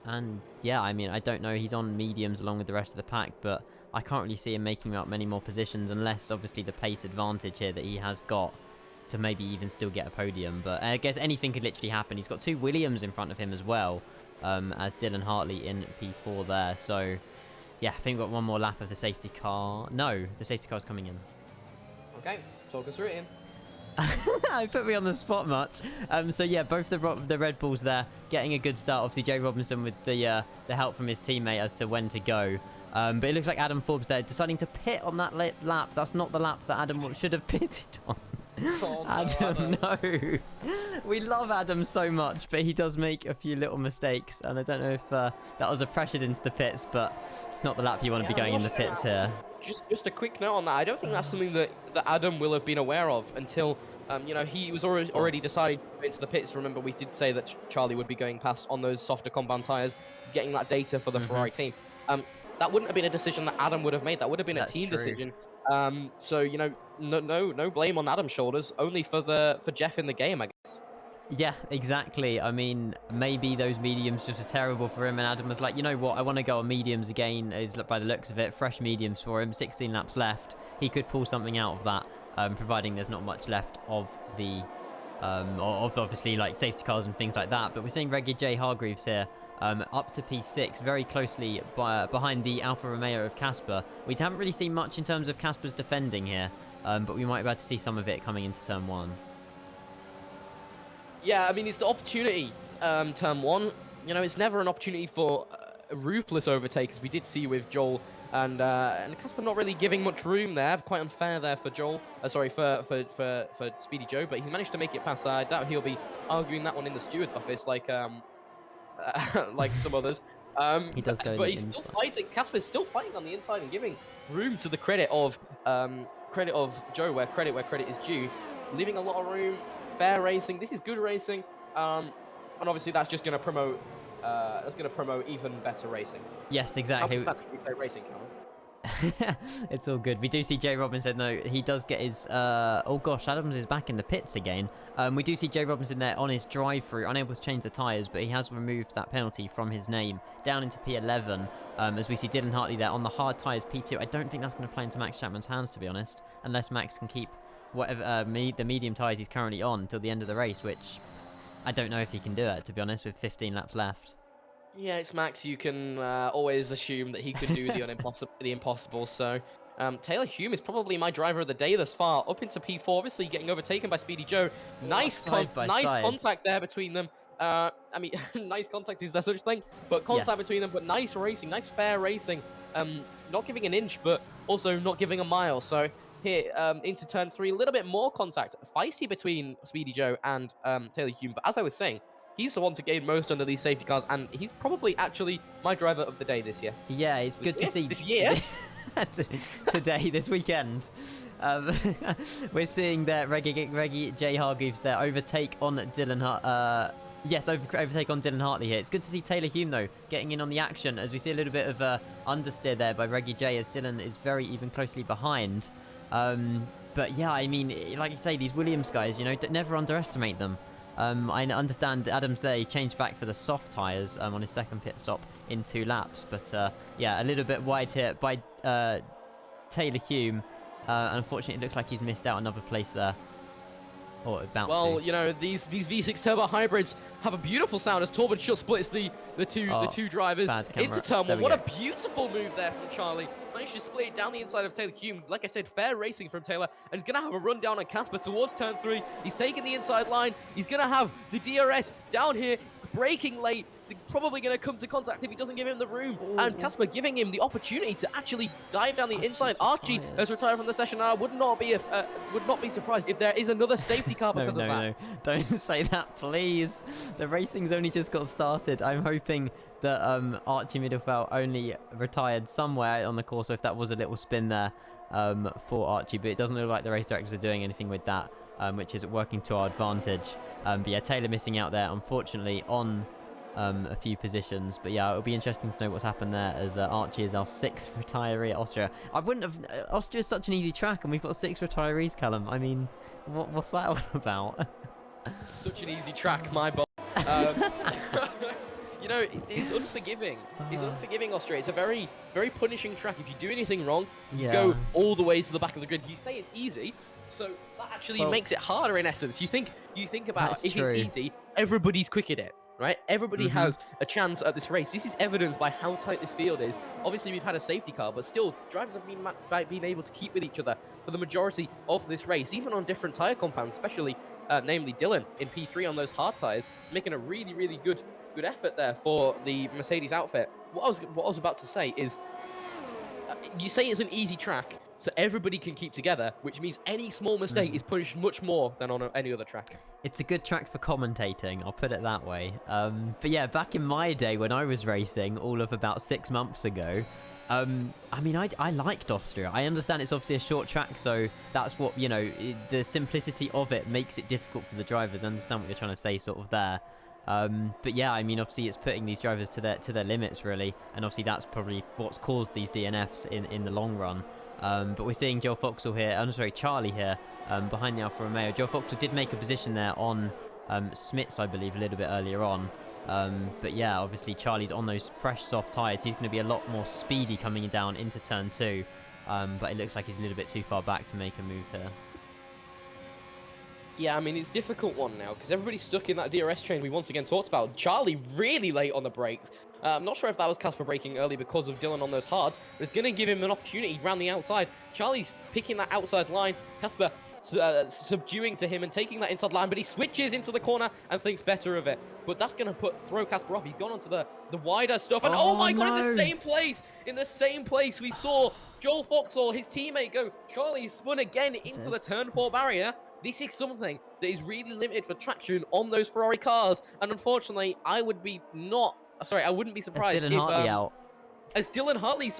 And yeah, I mean, I don't know. He's on mediums along with the rest of the pack, but I can't really see him making up many more positions unless, obviously, the pace advantage here that he has got to maybe even still get a podium. But I guess anything could literally happen. He's got 2 Williams in front of him as well. As Dylan Hartley in P4 there. So, yeah, I think we've got one more lap of the safety car. No, the safety car's coming in. Okay, talk us through it, Ian. I put me on the spot much. So, yeah, both the Red Bulls there getting a good start. Obviously, Jay Robinson with the help from his teammate as to when to go. But it looks like Adam Forbes there deciding to pit on that lap. That's not the lap that Adam should have pitted on. Oh, no, Adam, no. We love Adam so much, but he does make a few little mistakes, and I don't know if that was a pressured into the pits, but it's not the lap you want to be going in the pits here. just a quick note on that. I don't think that's something that Adam will have been aware of until you know, he was already decided into the pits. Remember, we did say that Charlie would be going past on those softer compound tires, getting that data for the Ferrari team. That wouldn't have been a decision that Adam would have made. That would have been a team decision. So you know, no blame on Adam's shoulders, only for Jeff in the game, I guess. Yeah, exactly. I mean, maybe those mediums just were terrible for him, and Adam was like, you know what, I want to go on mediums again, is by the looks of it, fresh mediums for him, 16 laps left. He could pull something out of that, providing there's not much left of the, of obviously like safety cars and things like that. But we're seeing Reggie J. Hargreaves here, up to P6, very closely behind the Alfa Romeo of Casper. We haven't really seen much in terms of Casper's defending here, but we might be able to see some of it coming into turn 1. Yeah, I mean, it's the opportunity, turn 1. You know, it's never an opportunity for a ruthless overtake, as we did see with Joel. And Casper not really giving much room there. Quite unfair there for Joel. Sorry, for Speedy Joe. But he's managed to make it past. I doubt he'll be arguing that one in the steward's office like like some others. He does go. But he's still fighting. Casper's still fighting on the inside and giving room to the credit of Joe, where credit is due, leaving a lot of room. Fair racing. This is good racing, and obviously that's just going to promote. That's going to promote even better racing. Yes, exactly. That's great racing, Cameron. It's all good. We do see Jay Robinson though. He does get his. Oh gosh, Adams is back in the pits again. We do see Jay Robinson there on his drive-through, unable to change the tyres, but he has removed that penalty from his name down into P11. As we see Dylan Hartley there on the hard tyres P2. I don't think that's going to play into Max Chapman's hands, to be honest, unless Max can keep whatever the medium tyres he's currently on until the end of the race, which I don't know if he can do it, to be honest, with 15 laps left. Yeah, it's Max. You can always assume that he could do the impossible. So Taylor Hume is probably my driver of the day thus far, up into P4, obviously getting overtaken by Speedy Joe. Nice contact there between them. I mean, nice contact, is there such thing? But contact between them, but nice racing, nice fair racing. Not giving an inch, but also not giving a mile. So here into turn 3, a little bit more contact, feisty between Speedy Joe and Taylor Hume. But as I was saying, he's the one to gain most under these safety cars, and he's probably actually my driver of the day this year. Yeah, it's good to see. This year? Today, this weekend. We're seeing that Reggie J. Hargreaves there overtake on Dylan overtake on Dylan Hartley here. It's good to see Taylor Hume, though, getting in on the action, as we see a little bit of understeer there by Reggie J, as Dylan is very even closely behind. But yeah, I mean, like you say, these Williams guys, you know, never underestimate them. I understand Adams there, he changed back for the soft tyres on his second pit stop in 2 laps. But yeah, a little bit wide here by Taylor Hume. Unfortunately, it looks like he's missed out another place there. Or about well, you know, these V6 turbo hybrids have a beautiful sound as Torben just splits the two drivers into turn 1. What a beautiful move there from Charlie. Managed to split it down the inside of Taylor Hume. Like I said, fair racing from Taylor, and he's going to have a run down on Casper towards turn 3. He's taking the inside line. He's going to have the DRS down here, braking late. They're probably going to come to contact if he doesn't give him the room. And Casper giving him the opportunity to actually dive down the inside. Archie has retired from the session, and I would not be surprised if there is another safety car because of that. No, don't say that, please. The racing's only just got started. I'm hoping that Archie Middelfeld only retired somewhere on the course, so if that was a little spin there for Archie, but it doesn't look like the race directors are doing anything with that, which is working to our advantage. But yeah, Taylor missing out there, unfortunately, on a few positions. But yeah, it'll be interesting to know what's happened there, as Archie is our 6th retiree at Austria. I wouldn't have... Austria's such an easy track, and we've got 6 retirees, Callum. I mean, what's that all about? Such an easy track, my boy. You know, it's unforgiving. It's unforgiving, Austria. It's a very, very punishing track. If you do anything wrong, you go all the way to the back of the grid. You say it's easy, so that actually makes it harder in essence. You think about if it's easy, everybody's quick at it, right? Everybody has a chance at this race. This is evidenced by how tight this field is. Obviously, we've had a safety car, but still, drivers have been able to keep with each other for the majority of this race, even on different tyre compounds, especially, namely Dylan in P3 on those hard tyres, making a really, really good effort there for the Mercedes outfit. What I was about to say is, you say it's an easy track, so everybody can keep together, which means any small mistake is punished much more than on any other track. It's a good track for commentating, I'll put it that way. But yeah, back in my day when I was racing, all of about 6 months ago, I mean, I liked Austria. I understand it's obviously a short track, so that's what, you know, the simplicity of it makes it difficult for the drivers. I understand what you're trying to say sort of there. But yeah, I mean, obviously it's putting these drivers to their limits, really. And obviously that's probably what's caused these DNFs in the long run. But we're seeing Joe Foxall here, I'm sorry, Charlie here, behind the Alfa Romeo. Joe Foxall did make a position there on Smits, I believe, a little bit earlier on. But yeah, obviously Charlie's on those fresh soft tyres. He's going to be a lot more speedy coming down into turn 2. But it looks like he's a little bit too far back to make a move here. Yeah, I mean, it's a difficult one now because everybody's stuck in that DRS train we once again talked about. Charlie really late on the brakes. I'm not sure if that was Casper braking early because of Dylan on those hards, but it's going to give him an opportunity around the outside. Charlie's picking that outside line. Casper subduing to him and taking that inside line, but he switches into the corner and thinks better of it. But that's going to throw Casper off. He's gone onto the wider stuff, and oh my god, in the same place we saw Joel Foxall, his teammate, go. Charlie spun again into the turn 4 barrier. This is something that is really limited for traction on those Ferrari cars, and unfortunately, I wouldn't be surprised if Hartley out. As Dylan Hartley,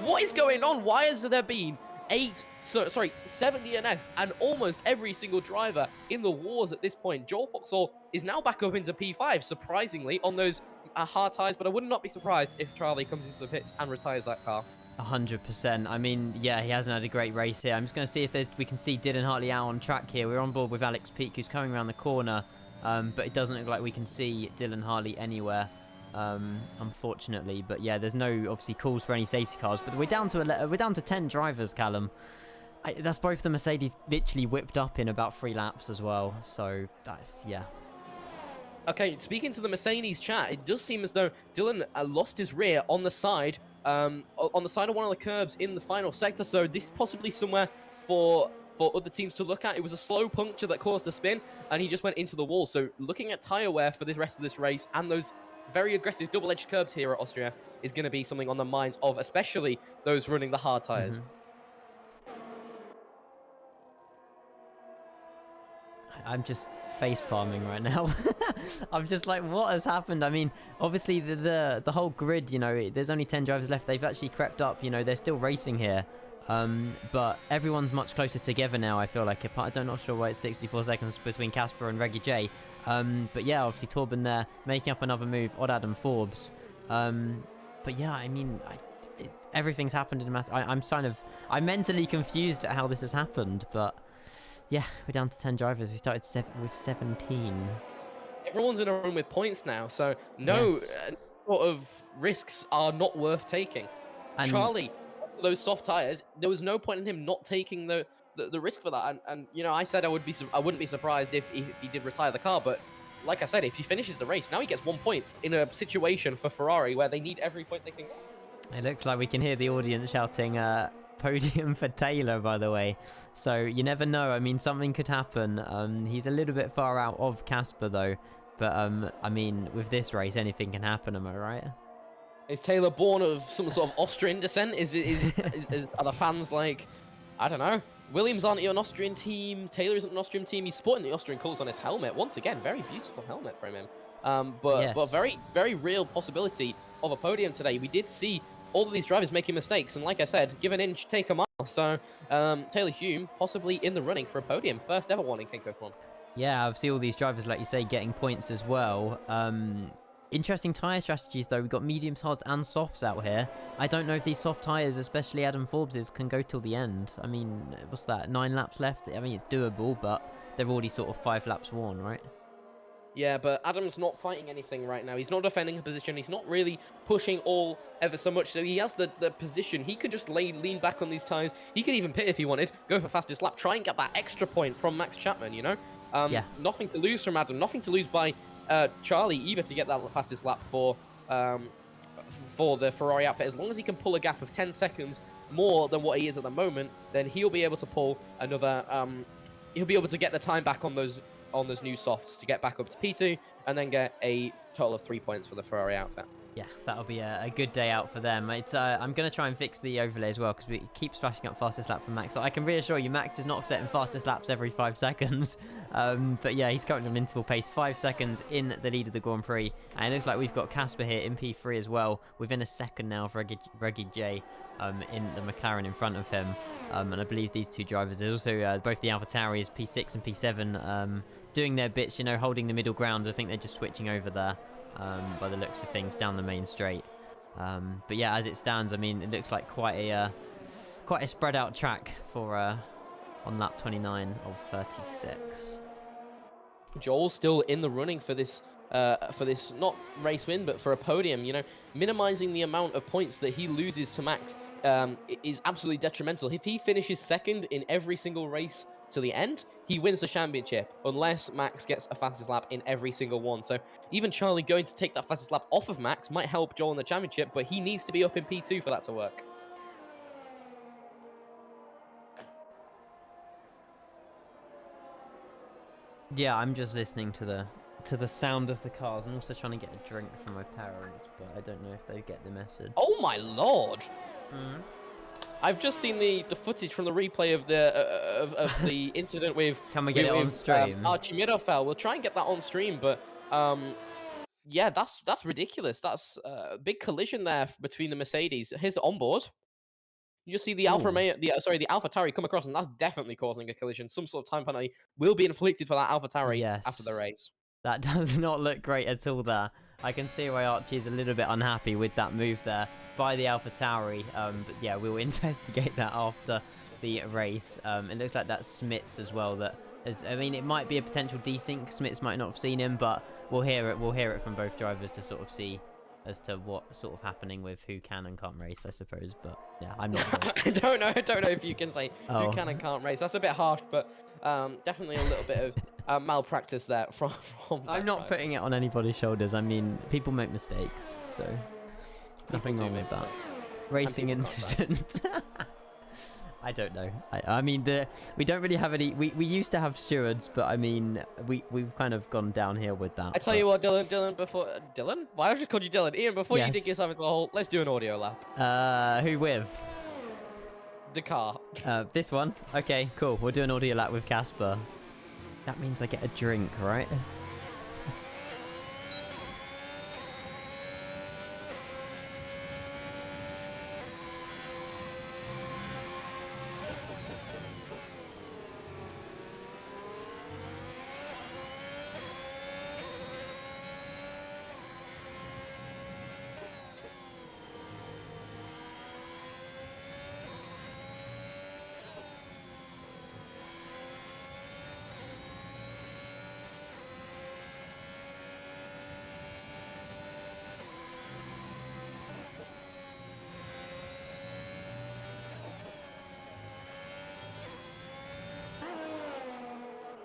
what is going on? Why has there been 7 DNS and almost every single driver in the wars at this point? Joel Foxall is now back up into P5, surprisingly, on those hard tyres, but I would not be surprised if Charlie comes into the pits and retires that car. 100%. I mean, yeah, he hasn't had a great race here. I'm just going to see if we can see Dylan Hartley out on track here. We're on board with Alex Peak, who's coming around the corner, but it doesn't look like we can see Dylan Hartley anywhere, unfortunately. But yeah, there's no obviously calls for any safety cars. But we're down to 10 drivers, Callum. That's both the Mercedes literally whipped up in about 3 laps as well. So that's, yeah. Okay, speaking to the Mercedes chat, it does seem as though Dylan lost his rear on the side of one of the curbs in the final sector. So this is possibly somewhere for other teams to look at. It was a slow puncture that caused a spin, and he just went into the wall. So looking at tyre wear for the rest of this race and those very aggressive double-edged curbs here at Austria is going to be something on the minds of especially those running the hard tyres. I'm just face palming right now. I'm just like, what has happened? I mean, obviously the whole grid, you know, there's only 10 drivers left. They've actually crept up, you know, they're still racing here. But everyone's much closer together now, I feel like. I'm not sure why it's 64 seconds between Casper and Reggie J. But yeah, obviously Torben there making up another move, Odd Adam Forbes. But yeah, I mean, everything's happened in a matter. I'm mentally confused at how this has happened, but yeah, we're down to 10 drivers. We started with 17. Everyone's in a room with points now, so no sort of risks are not worth taking. And Charlie, those soft tires, there was no point in him not taking the risk for that. And you know, I said I wouldn't be surprised if he did retire the car, but like I said, if he finishes the race, now he gets 1 point in a situation for Ferrari where they need every point they can get. It looks like we can hear the audience shouting, podium for Taylor, by the way. So you never know. I mean, something could happen. He's a little bit far out of Casper, though. But, I mean, with this race, anything can happen, am I right? Is Taylor born of some sort of Austrian descent? Are the fans like, I don't know, Williams aren't an Austrian team, Taylor isn't an Austrian team, he's sporting the Austrian colours on his helmet. Once again, very beautiful helmet from him. But very, very real possibility of a podium today. We did see all of these drivers making mistakes, and like I said, give an inch, take a mile. So Taylor Hume possibly in the running for a podium. First ever one in Kenco F1. Yeah, I've seen all these drivers, like you say, getting points as well. Interesting tyre strategies, though. We've got mediums, hards, and softs out here. I don't know if these soft tyres, especially Adam Forbes's, can go till the end. I mean, what's that, 9 laps left? I mean, it's doable, but they're already sort of 5 laps worn, right? Yeah, but Adam's not fighting anything right now. He's not defending a position. He's not really pushing all ever so much. So he has the position. He could just lean back on these tyres. He could even pit if he wanted, go for fastest lap, try and get that extra point from Max Chapman, you know? Nothing to lose from Adam. Nothing to lose by Charlie either to get that fastest lap for the Ferrari outfit. As long as he can pull a gap of 10 seconds more than what he is at the moment, then he'll be able to pull another... he'll be able to get the time back on those new softs to get back up to P2 and then get a total of 3 points for the Ferrari outfit. yeah, that'll be a good day out for them. I'm going to try and fix the overlay as well because it keeps flashing up fastest lap from Max. So I can reassure you, Max is not setting fastest laps every 5 seconds. But yeah, he's currently on interval pace, 5 seconds in the lead of the Grand Prix. And it looks like we've got Casper here in P3 as well, within a second now of Reggie J in the McLaren in front of him. And I believe these two drivers, there's also both the AlphaTauris, P6 and P7, doing their bits, you know, holding the middle ground. I think they're just switching over there. By the looks of things, down the main straight. But yeah, as it stands, I mean, it looks like quite a spread out track for on lap 29 of 36. Joel's still in the running for this not race win, but for a podium. You know, minimizing the amount of points that he loses to Max is absolutely detrimental. If he finishes second in every single race to the end, he wins the championship, unless Max gets a fastest lap in every single one. So even Charlie going to take that fastest lap off of Max might help Joel in the championship, but he needs to be up in P2 for that to work. Yeah, I'm just listening to the sound of the cars and also trying to get a drink from my parents, but I don't know if they get the message. Oh my lord! I've just seen the footage from the replay of the incident with. Can we get it on stream? Archie Mirofel. We'll try and get that on stream, but yeah, that's ridiculous. That's a big collision there between the Mercedes. Here's the onboard. You just see the AlphaTauri come across, and that's definitely causing a collision. Some sort of time penalty will be inflicted for that AlphaTauri after the race. That does not look great at all there. I can see why Archie is a little bit unhappy with that move there by the AlphaTauri. But yeah, we'll investigate that after the race. It looks like that's Smits as well. I mean, it might be a potential desync. Smits might not have seen him, but we'll hear it. We'll hear it from both drivers to sort of see as to what sort of happening with who can and can't race, I suppose. But yeah, I'm not sure. I don't know if you can say who can and can't race. That's a bit harsh, but definitely a little bit of malpractice there from I'm not putting it on anybody's shoulders. I mean, people make mistakes, so nothing wrong with that. Racing incident. I don't know. I mean, we don't really have any. We used to have stewards, but I mean, we've kind of gone downhill with that. I tell you what, Dylan. Why have I just called you Dylan? Ian, before you dig yourself into a hole, let's do an audio lap. Who with? The car. This one. Okay, cool. We'll do an audio lap with Casper. That means I get a drink, right?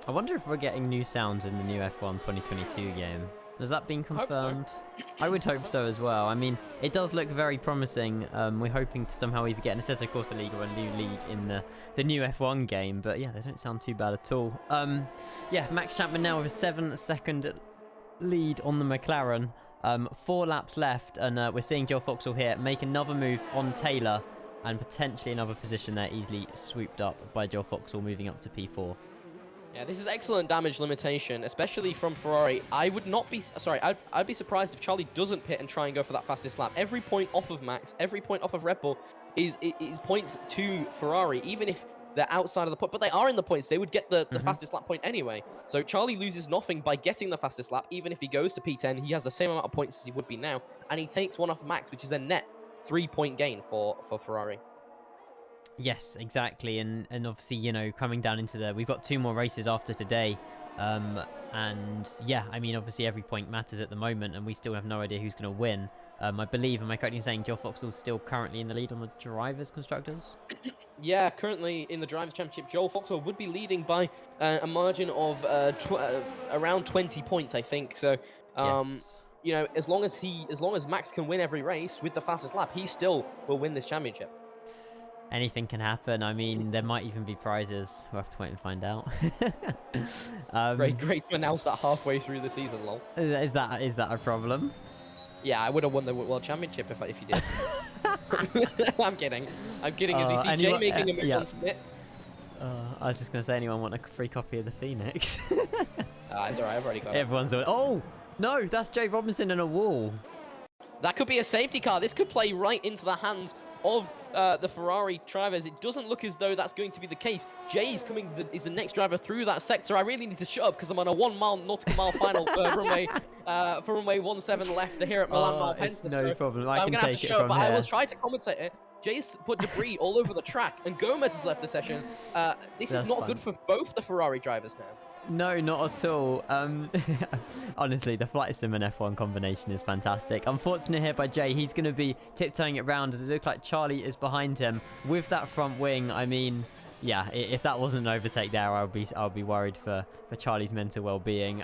I wonder if we're getting new sounds in the new F1 2022 game. Has that been confirmed? I would hope so as well. I mean, it does look very promising. We're hoping to somehow either get an Assetto Corsa League or a new league in the new F1 game. But yeah, they don't sound too bad at all. Yeah, Max Chapman now with a 7-second lead on the McLaren. 4 laps left, and we're seeing Joe Foxall here make another move on Taylor, and potentially another position there easily swooped up by Joe Foxall, moving up to P4. Yeah, this is excellent damage limitation, especially from Ferrari. I would not be... Sorry, I'd be surprised if Charlie doesn't pit and try and go for that fastest lap. Every point off of Max, every point off of Red Bull is points to Ferrari, even if they're outside of the point. But they are in the points. They would get the fastest lap point anyway. So Charlie loses nothing by getting the fastest lap. Even if he goes to P10, he has the same amount of points as he would be now. And he takes one off Max, which is a net 3-point gain for Ferrari. Yes, exactly, and obviously, you know, coming down into we've got 2 more races after today, and yeah, I mean, obviously every point matters at the moment, and we still have no idea who's going to win. I believe, am I correct in saying Joe Foxall's still currently in the lead on the Drivers' Constructors? Yeah, currently in the Drivers' Championship, Joel Foxall would be leading by a margin of around 20 points, I think. So, yes. You know, as long as Max can win every race with the fastest lap, he still will win this championship. Anything can happen. I mean, there might even be prizes. We'll have to wait and find out. Great to announce that halfway through the season, lol. Is that a problem? Yeah, I would have won the World Championship if you did. I'm kidding. I'm kidding. As we see Jay making a move on Smith. I was just going to say, anyone want a free copy of the Phoenix? It's alright, I've already got it. Everyone's all... Oh! No, that's Jay Robinson in a wall. That could be a safety car. This could play right into the hands of the Ferrari drivers. It doesn't look as though that's going to be the case. Jay is is the next driver through that sector. I really need to shut up because I'm on a 1 nautical mile final for runway 17 left here at Milan Malpensa. It's no problem. I can take it from but here. I will try to commentate it. Jay's put debris all over the track, and Gomez has left the session. This is not good for both the Ferrari drivers now. No, not at all. Honestly, the flight sim and F1 combination is fantastic. Unfortunate here by Jay. He's going to be tiptoeing it round as it looks like Charlie is behind him with that front wing. I mean, yeah, if that wasn't an overtake there, I'll be worried for Charlie's mental well-being.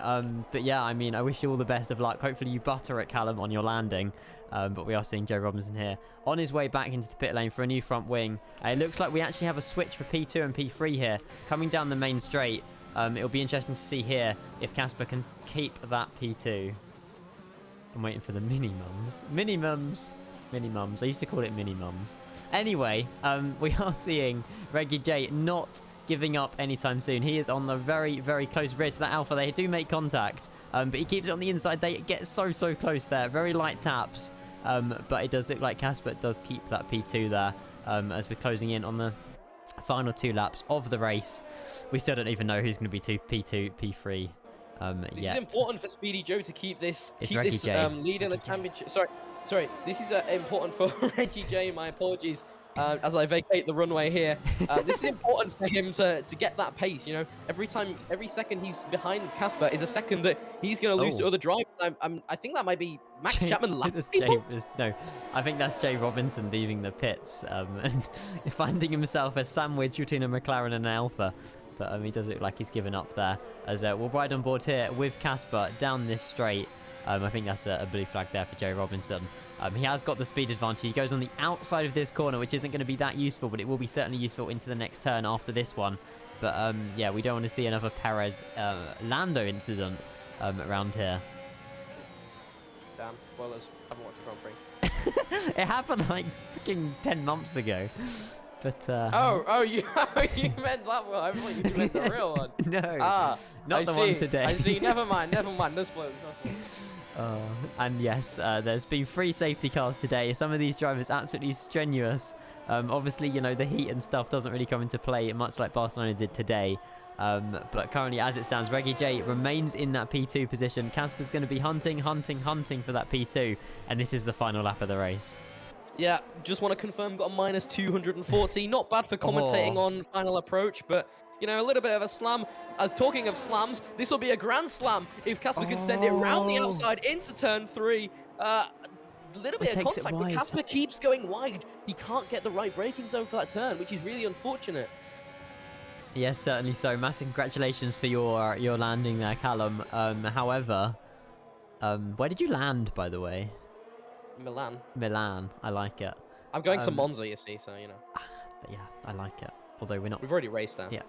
But yeah, I mean, I wish you all the best of luck. Hopefully you butter at Callum on your landing. But we are seeing Joe Robinson here on his way back into the pit lane for a new front wing. It looks like we actually have a switch for P2 and P3 here coming down the main straight. It'll be interesting to see here if Casper can keep that P2. I'm waiting for the mini-mums. Mini-mums. Mini-mums. I used to call it mini-mums. Anyway, we are seeing Reggie J not giving up anytime soon. He is on the very, very close rear to that Alpha. They do make contact, but he keeps it on the inside. They get so close there. Very light taps, but it does look like Casper does keep that P2 there as we're closing in on the final 2 laps of the race. We still don't even know who's going to be P2, P3 This yet. is important for Speedy Joe to keep this lead in the championship. Sorry. This is important for Reggie J. My apologies. As I vacate the runway here, this is important for him to get that pace. You know, every second he's behind Casper is a second that he's going to lose to other drivers. I think that might be Max Chapman last. No, I think that's Jay Robinson leaving the pits and finding himself a sandwich between a McLaren and an Alpha. But he does look like he's given up there. As we'll ride on board here with Casper down this straight. I think that's a blue flag there for Jay Robinson. He has got the speed advantage. He goes on the outside of this corner, which isn't going to be that useful, but it will be certainly useful into the next turn after this one. But yeah, we don't want to see another Perez Lando incident around here. Damn, spoilers. I haven't watched the Grand Prix. It happened like freaking 10 months ago. But you meant that one. I thought you meant the real one. No, not the one today. I see. Never mind. No spoilers. And yes, there's been 3 safety cars today. Some of these drivers absolutely strenuous. Obviously, you know, the heat and stuff doesn't really come into play, much like Barcelona did today. But currently, as it stands, Reggie J remains in that P2 position. Casper's going to be hunting for that P2. And this is the final lap of the race. Yeah, just want to confirm, got a minus 240. Not bad for commentating on final approach, but... You know, a little bit of a slam. Talking of slams, this will be a grand slam if Casper could send it round the outside into turn 3. A little bit of contact, but Casper keeps going wide. He can't get the right braking zone for that turn, which is really unfortunate. Yes, certainly so. Massive congratulations for your landing there, Callum. However, where did you land, by the way? Milan. Milan. I like it. I'm going to Monza, you see, so, you know. Yeah, I like it. Although we're not... We've already raced now. Yeah.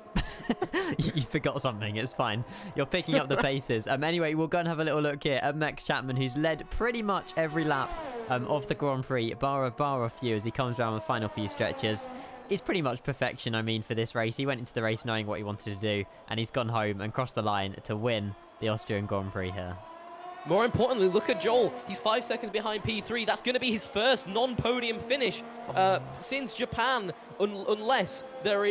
You forgot something. It's fine. You're picking up the paces. Anyway, we'll go and have a little look here at Max Chapman, who's led pretty much every lap of the Grand Prix, bar a few as he comes around the final few stretches. It's pretty much perfection, I mean, for this race. He went into the race knowing what he wanted to do, and he's gone home and crossed the line to win the Austrian Grand Prix here. More importantly, look at Joel. He's 5 seconds behind P3. That's going to be his first non-podium finish since Japan, unless there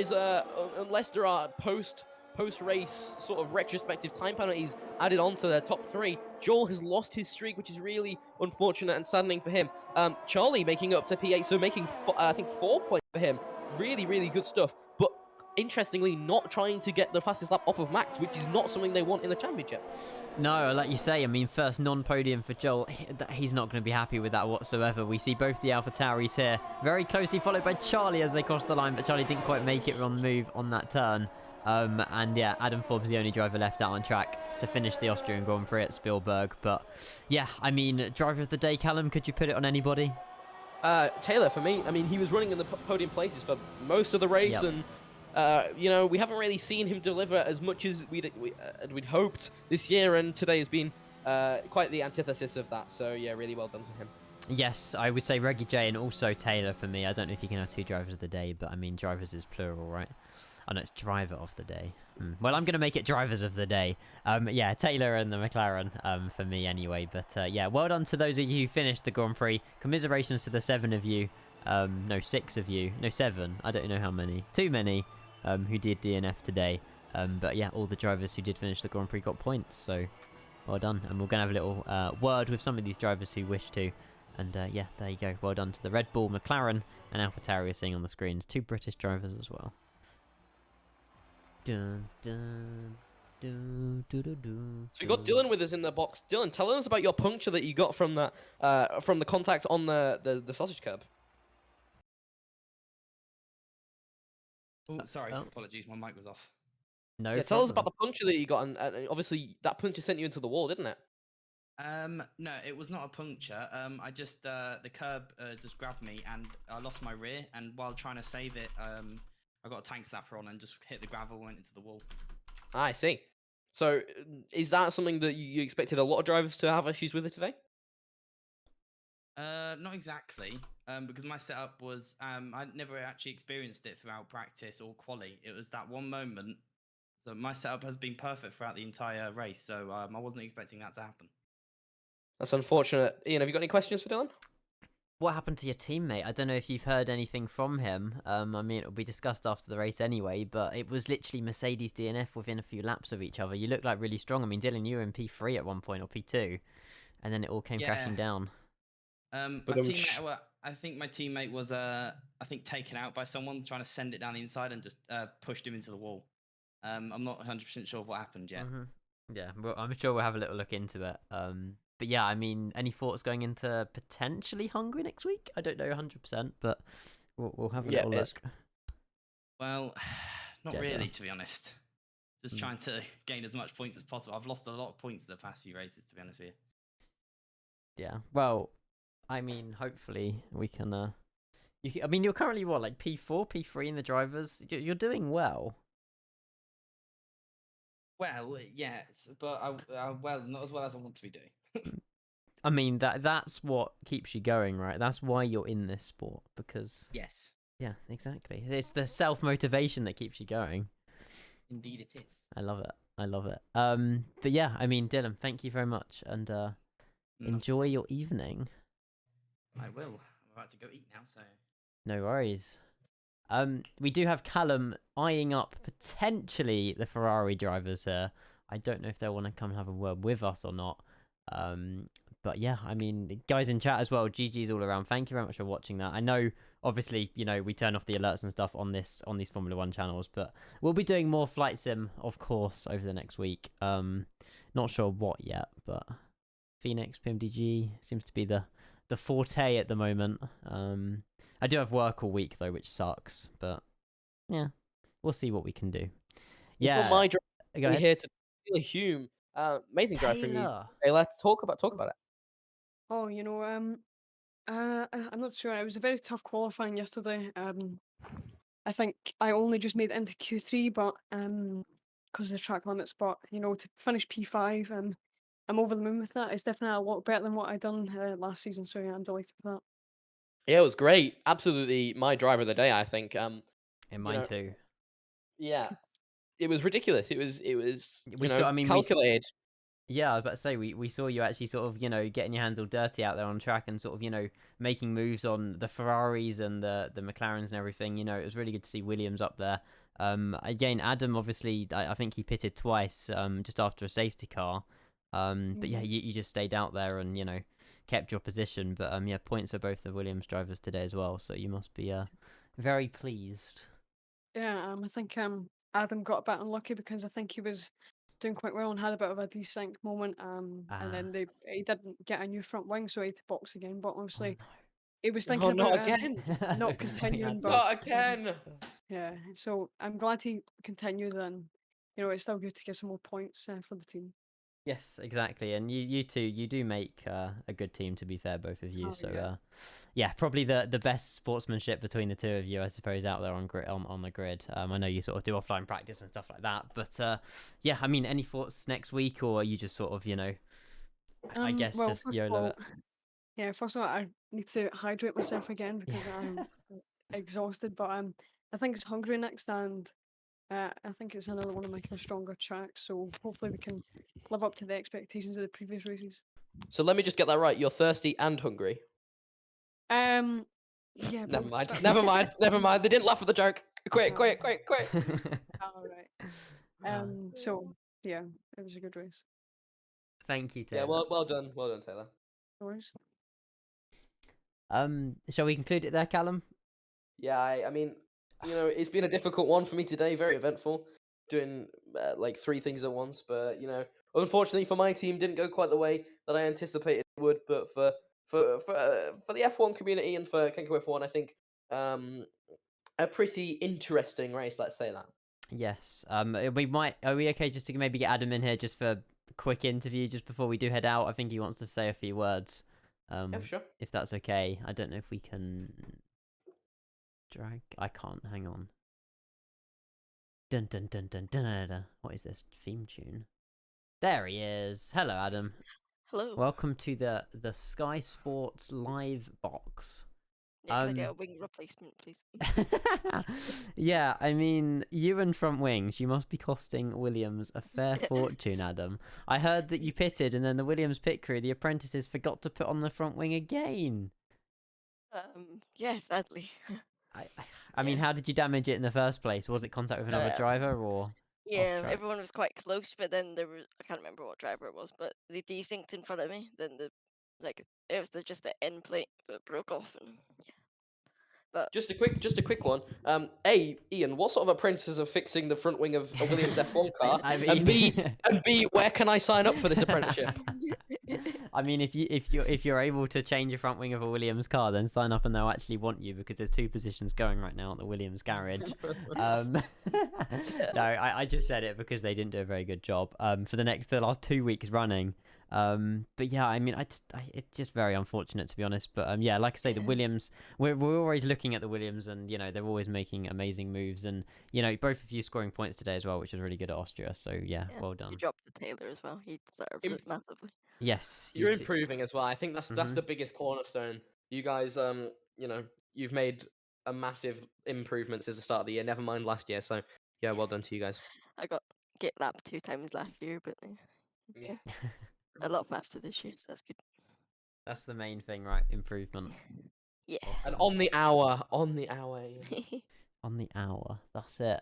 are post-race sort of retrospective time penalties added on to their top 3. Joel has lost his streak, which is really unfortunate and saddening for him. Charlie making up to P8, so making I think 4 points for him. Really, really good stuff. But interestingly, not trying to get the fastest lap off of Max, which is not something they want in the championship. No, like you say, I mean, first non-podium for Joel. He's not going to be happy with that whatsoever. We see both the AlphaTauris here, very closely followed by Charlie as they cross the line, but Charlie didn't quite make it on the move on that turn. And yeah, Adam Forbes the only driver left out on track to finish the Austrian Grand Prix at Spielberg. But yeah, I mean, driver of the day, Callum, could you put it on anybody? Taylor, for me. I mean, he was running in the podium places for most of the race, and you know, we haven't really seen him deliver as much as we'd hoped this year, and today has been quite the antithesis of that. So yeah, really well done to him. Yes, I would say Reggie J and also Taylor for me. I don't know if you can have 2 drivers of the day, but I mean, drivers is plural, right? Oh, no, it's driver of the day. Well, I'm going to make it drivers of the day. Yeah, Taylor and the McLaren for me anyway. But yeah, well done to those of you who finished the Grand Prix. Commiserations to the 7 of you. No, 6 of you. No, 7. I don't know how many. Too many who did DNF today. But yeah, all the drivers who did finish the Grand Prix got points. So well done. And we're going to have a little word with some of these drivers who wish to. And yeah, there you go. Well done to the Red Bull, McLaren, and AlphaTauri you're seeing on the screens. 2 British drivers as well. Dun, dun, dun, dun, dun, dun, so we got Dylan with us in the box. Dylan, tell us about your puncture that you got from the contact on the sausage curb. Oh, sorry. Apologies, my mic was off. No. Yeah, tell us about the puncture that you got, and obviously that puncture sent you into the wall, didn't it? No, it was not a puncture. I just the curb just grabbed me and I lost my rear. And while trying to save it, I got a tank slapper on and just hit the gravel, went into the wall. I see. So, is that something that you expected a lot of drivers to have issues with it today? Not exactly, because my setup was I never actually experienced it throughout practice or quali. It was that one moment. So my setup has been perfect throughout the entire race. So I wasn't expecting that to happen. That's unfortunate. Ian, have you got any questions for Dylan? What happened to your teammate? I don't know if you've heard anything from him. I mean, it'll be discussed after the race anyway, but it was literally Mercedes DNF within a few laps of each other. You looked like really strong. I mean, Dylan, you were in P3 at one point, or P2, and then it all came crashing down. My teammate, well, I think my teammate was, I think, taken out by someone trying to send it down the inside and just pushed him into the wall. I'm not 100% sure of what happened yet. Yeah, well, I'm sure we'll have a little look into it. But yeah, I mean, any thoughts going into potentially Hungary next week? I don't know 100%, but we'll have a little look. Well, not really, to be honest. Just trying to gain as much points as possible. I've lost a lot of points the past few races, to be honest with you. Yeah, well, I mean, hopefully we can... I mean, you're currently, what, like P4, P3 in the drivers? You're doing well. Well, yes, but well, not as well as I want to be doing. I mean, that's what keeps you going, right? That's why you're in this sport, because... Yes. Yeah, exactly. It's the self-motivation that keeps you going. Indeed it is. I love it. I love it. But yeah, I mean, Dylan, thank you very much, and enjoy your evening. I will. I'm about to go eat now, so... No worries. We do have Callum eyeing up potentially the Ferrari drivers here. I don't know if they'll want to come have a word with us or not. But yeah, I mean, guys in chat as well, GG's all around. Thank you very much for watching that. I know, obviously, you know, we turn off the alerts and stuff on these Formula 1 channels, but we'll be doing more Flight Sim, of course, over the next week. Not sure what yet, but Phoenix, PMDG seems to be the forte at the moment. I do have work all week, though, which sucks, but yeah, we'll see what we can do. Yeah. My drive here to Taylor Hume. Amazing drive from you. Hey, let's talk about it. Oh, you know, I'm not sure. It was a very tough qualifying yesterday. I think I only just made it into Q3, but because of the track limits. But you know, to finish P5, I'm over the moon with that. It's definitely a lot better than what I done last season. So yeah, I'm delighted with that. Yeah, it was great. Absolutely, my driver of the day, I think. And mine too. Yeah, it was ridiculous. It was calculated. Yeah, I was about to say, we saw you actually sort of, you know, getting your hands all dirty out there on track and sort of, you know, making moves on the Ferraris and the McLarens and everything. You know, it was really good to see Williams up there. Again, Adam, obviously, I think he pitted twice just after a safety car. But yeah, you just stayed out there and, you know, kept your position. But yeah, points for both the Williams drivers today as well. So you must be very pleased. Yeah, I think Adam got a bit unlucky because I think he was doing quite well and had a bit of a desync moment. And then he didn't get a new front wing, so he had to box again. But obviously, he was thinking about not again, not continuing. But, not again. Yeah, so I'm glad he continued, and you know it's still good to get some more points for the team. Yes, exactly, and you two, you do make a good team. To be fair, both of you. Yeah, probably the best sportsmanship between the two of you, I suppose, out there on the grid. I know you sort of do offline practice and stuff like that, but yeah, I mean, any thoughts next week, or are you just sort of, you know, I guess Well, just first of YOLO all, it. yeah, first of all, I need to hydrate myself again because I'm exhausted. But I think it's Hungary next, and I think it's another one of my kind of stronger tracks. So hopefully we can live up to the expectations of the previous races. So let me just get that right. You're thirsty and hungry. Yeah. Never both, mind. but- Never mind. Never mind. They didn't laugh at the joke. Quick, No. quick, quick, quick. All right. So yeah, it was a good race. Thank you, Yeah, Taylor. well done, Taylor. No worries. Shall we conclude it there, Callum? Yeah, I mean, you know, it's been a difficult one for me today. Very eventful, doing like 3 things at once. But you know, unfortunately for my team, didn't go quite the way that I anticipated it would. But for the F1 community and for Kenco F1, I think a pretty interesting race. Let's say that. Yes. We might. Are we okay just to maybe get Adam in here just for a quick interview just before we do head out? I think he wants to say a few words. Yeah, for sure. If that's okay. I don't know if we can drag. I can't. Hang on. Dun dun dun dun dun dun. Dun. What is this theme tune? There he is. Hello, Adam. Hello. Welcome to the Sky Sports live box. Yeah, can I get a wing replacement, please? Yeah, I mean, you and front wings, you must be costing Williams a fair fortune, Adam. I heard that you pitted, and then the Williams pit crew, the apprentices, forgot to put on the front wing again. Yeah, sadly. I mean, how did you damage it in the first place? Was it contact with another driver, or? Yeah, everyone was quite close, but then there was, I can't remember what driver it was, but they desynced in front of me. Then it was just the end plate that broke off, and yeah. But just a quick one. Ian, what sort of apprentices are fixing the front wing of a Williams F1 car? I mean... and B, where can I sign up for this apprenticeship? I mean, if you're able to change a front wing of a Williams car, then sign up and they'll actually want you because there's 2 positions going right now at the Williams garage. No, I just said it because they didn't do a very good job for the last 2 weeks running. But yeah, I mean, it's just very unfortunate to be honest. But yeah, like I say, the Williams, we're always looking at the Williams, and you know they're always making amazing moves, and you know both of you scoring points today as well, which is really good at Austria. So yeah, well done. You dropped the Taylor as well. He deserves it massively. Yes, you're improving as well. I think that's the biggest cornerstone. You guys, you know, you've made a massive improvement since the start of the year. Never mind last year. So yeah, well done to you guys. I got gate lap 2 times last year, but yeah. A lot faster this year, so that's good. That's the main thing, right? Improvement. Yeah. And on the hour. Yeah. On the hour. That's it.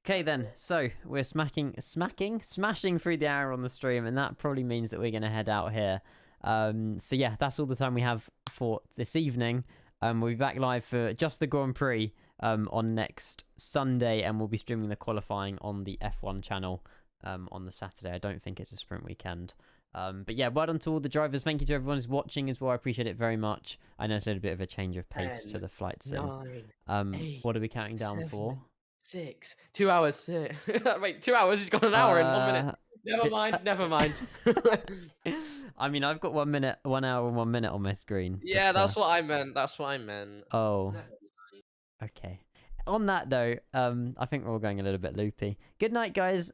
Okay then, so we're smashing through the hour on the stream, and that probably means that we're going to head out here. So yeah, that's all the time we have for this evening. We'll be back live for just the Grand Prix on next Sunday, and we'll be streaming the qualifying on the F1 channel on the Saturday. I don't think it's a sprint weekend. But yeah, well done to all the drivers. Thank you to everyone who's watching as well. I appreciate it very much. I know it's a little bit of a change of pace 10, to the flight sim. 9, 8, what are we counting down 7, for? 6. 2 hours. Wait, 2 hours? He's got an hour in 1 minute. Never mind. I mean, I've got 1 minute, 1 hour and 1 minute on my screen. Yeah, but, that's what I meant. Oh. Okay. On that note, I think we're all going a little bit loopy. Good night, guys.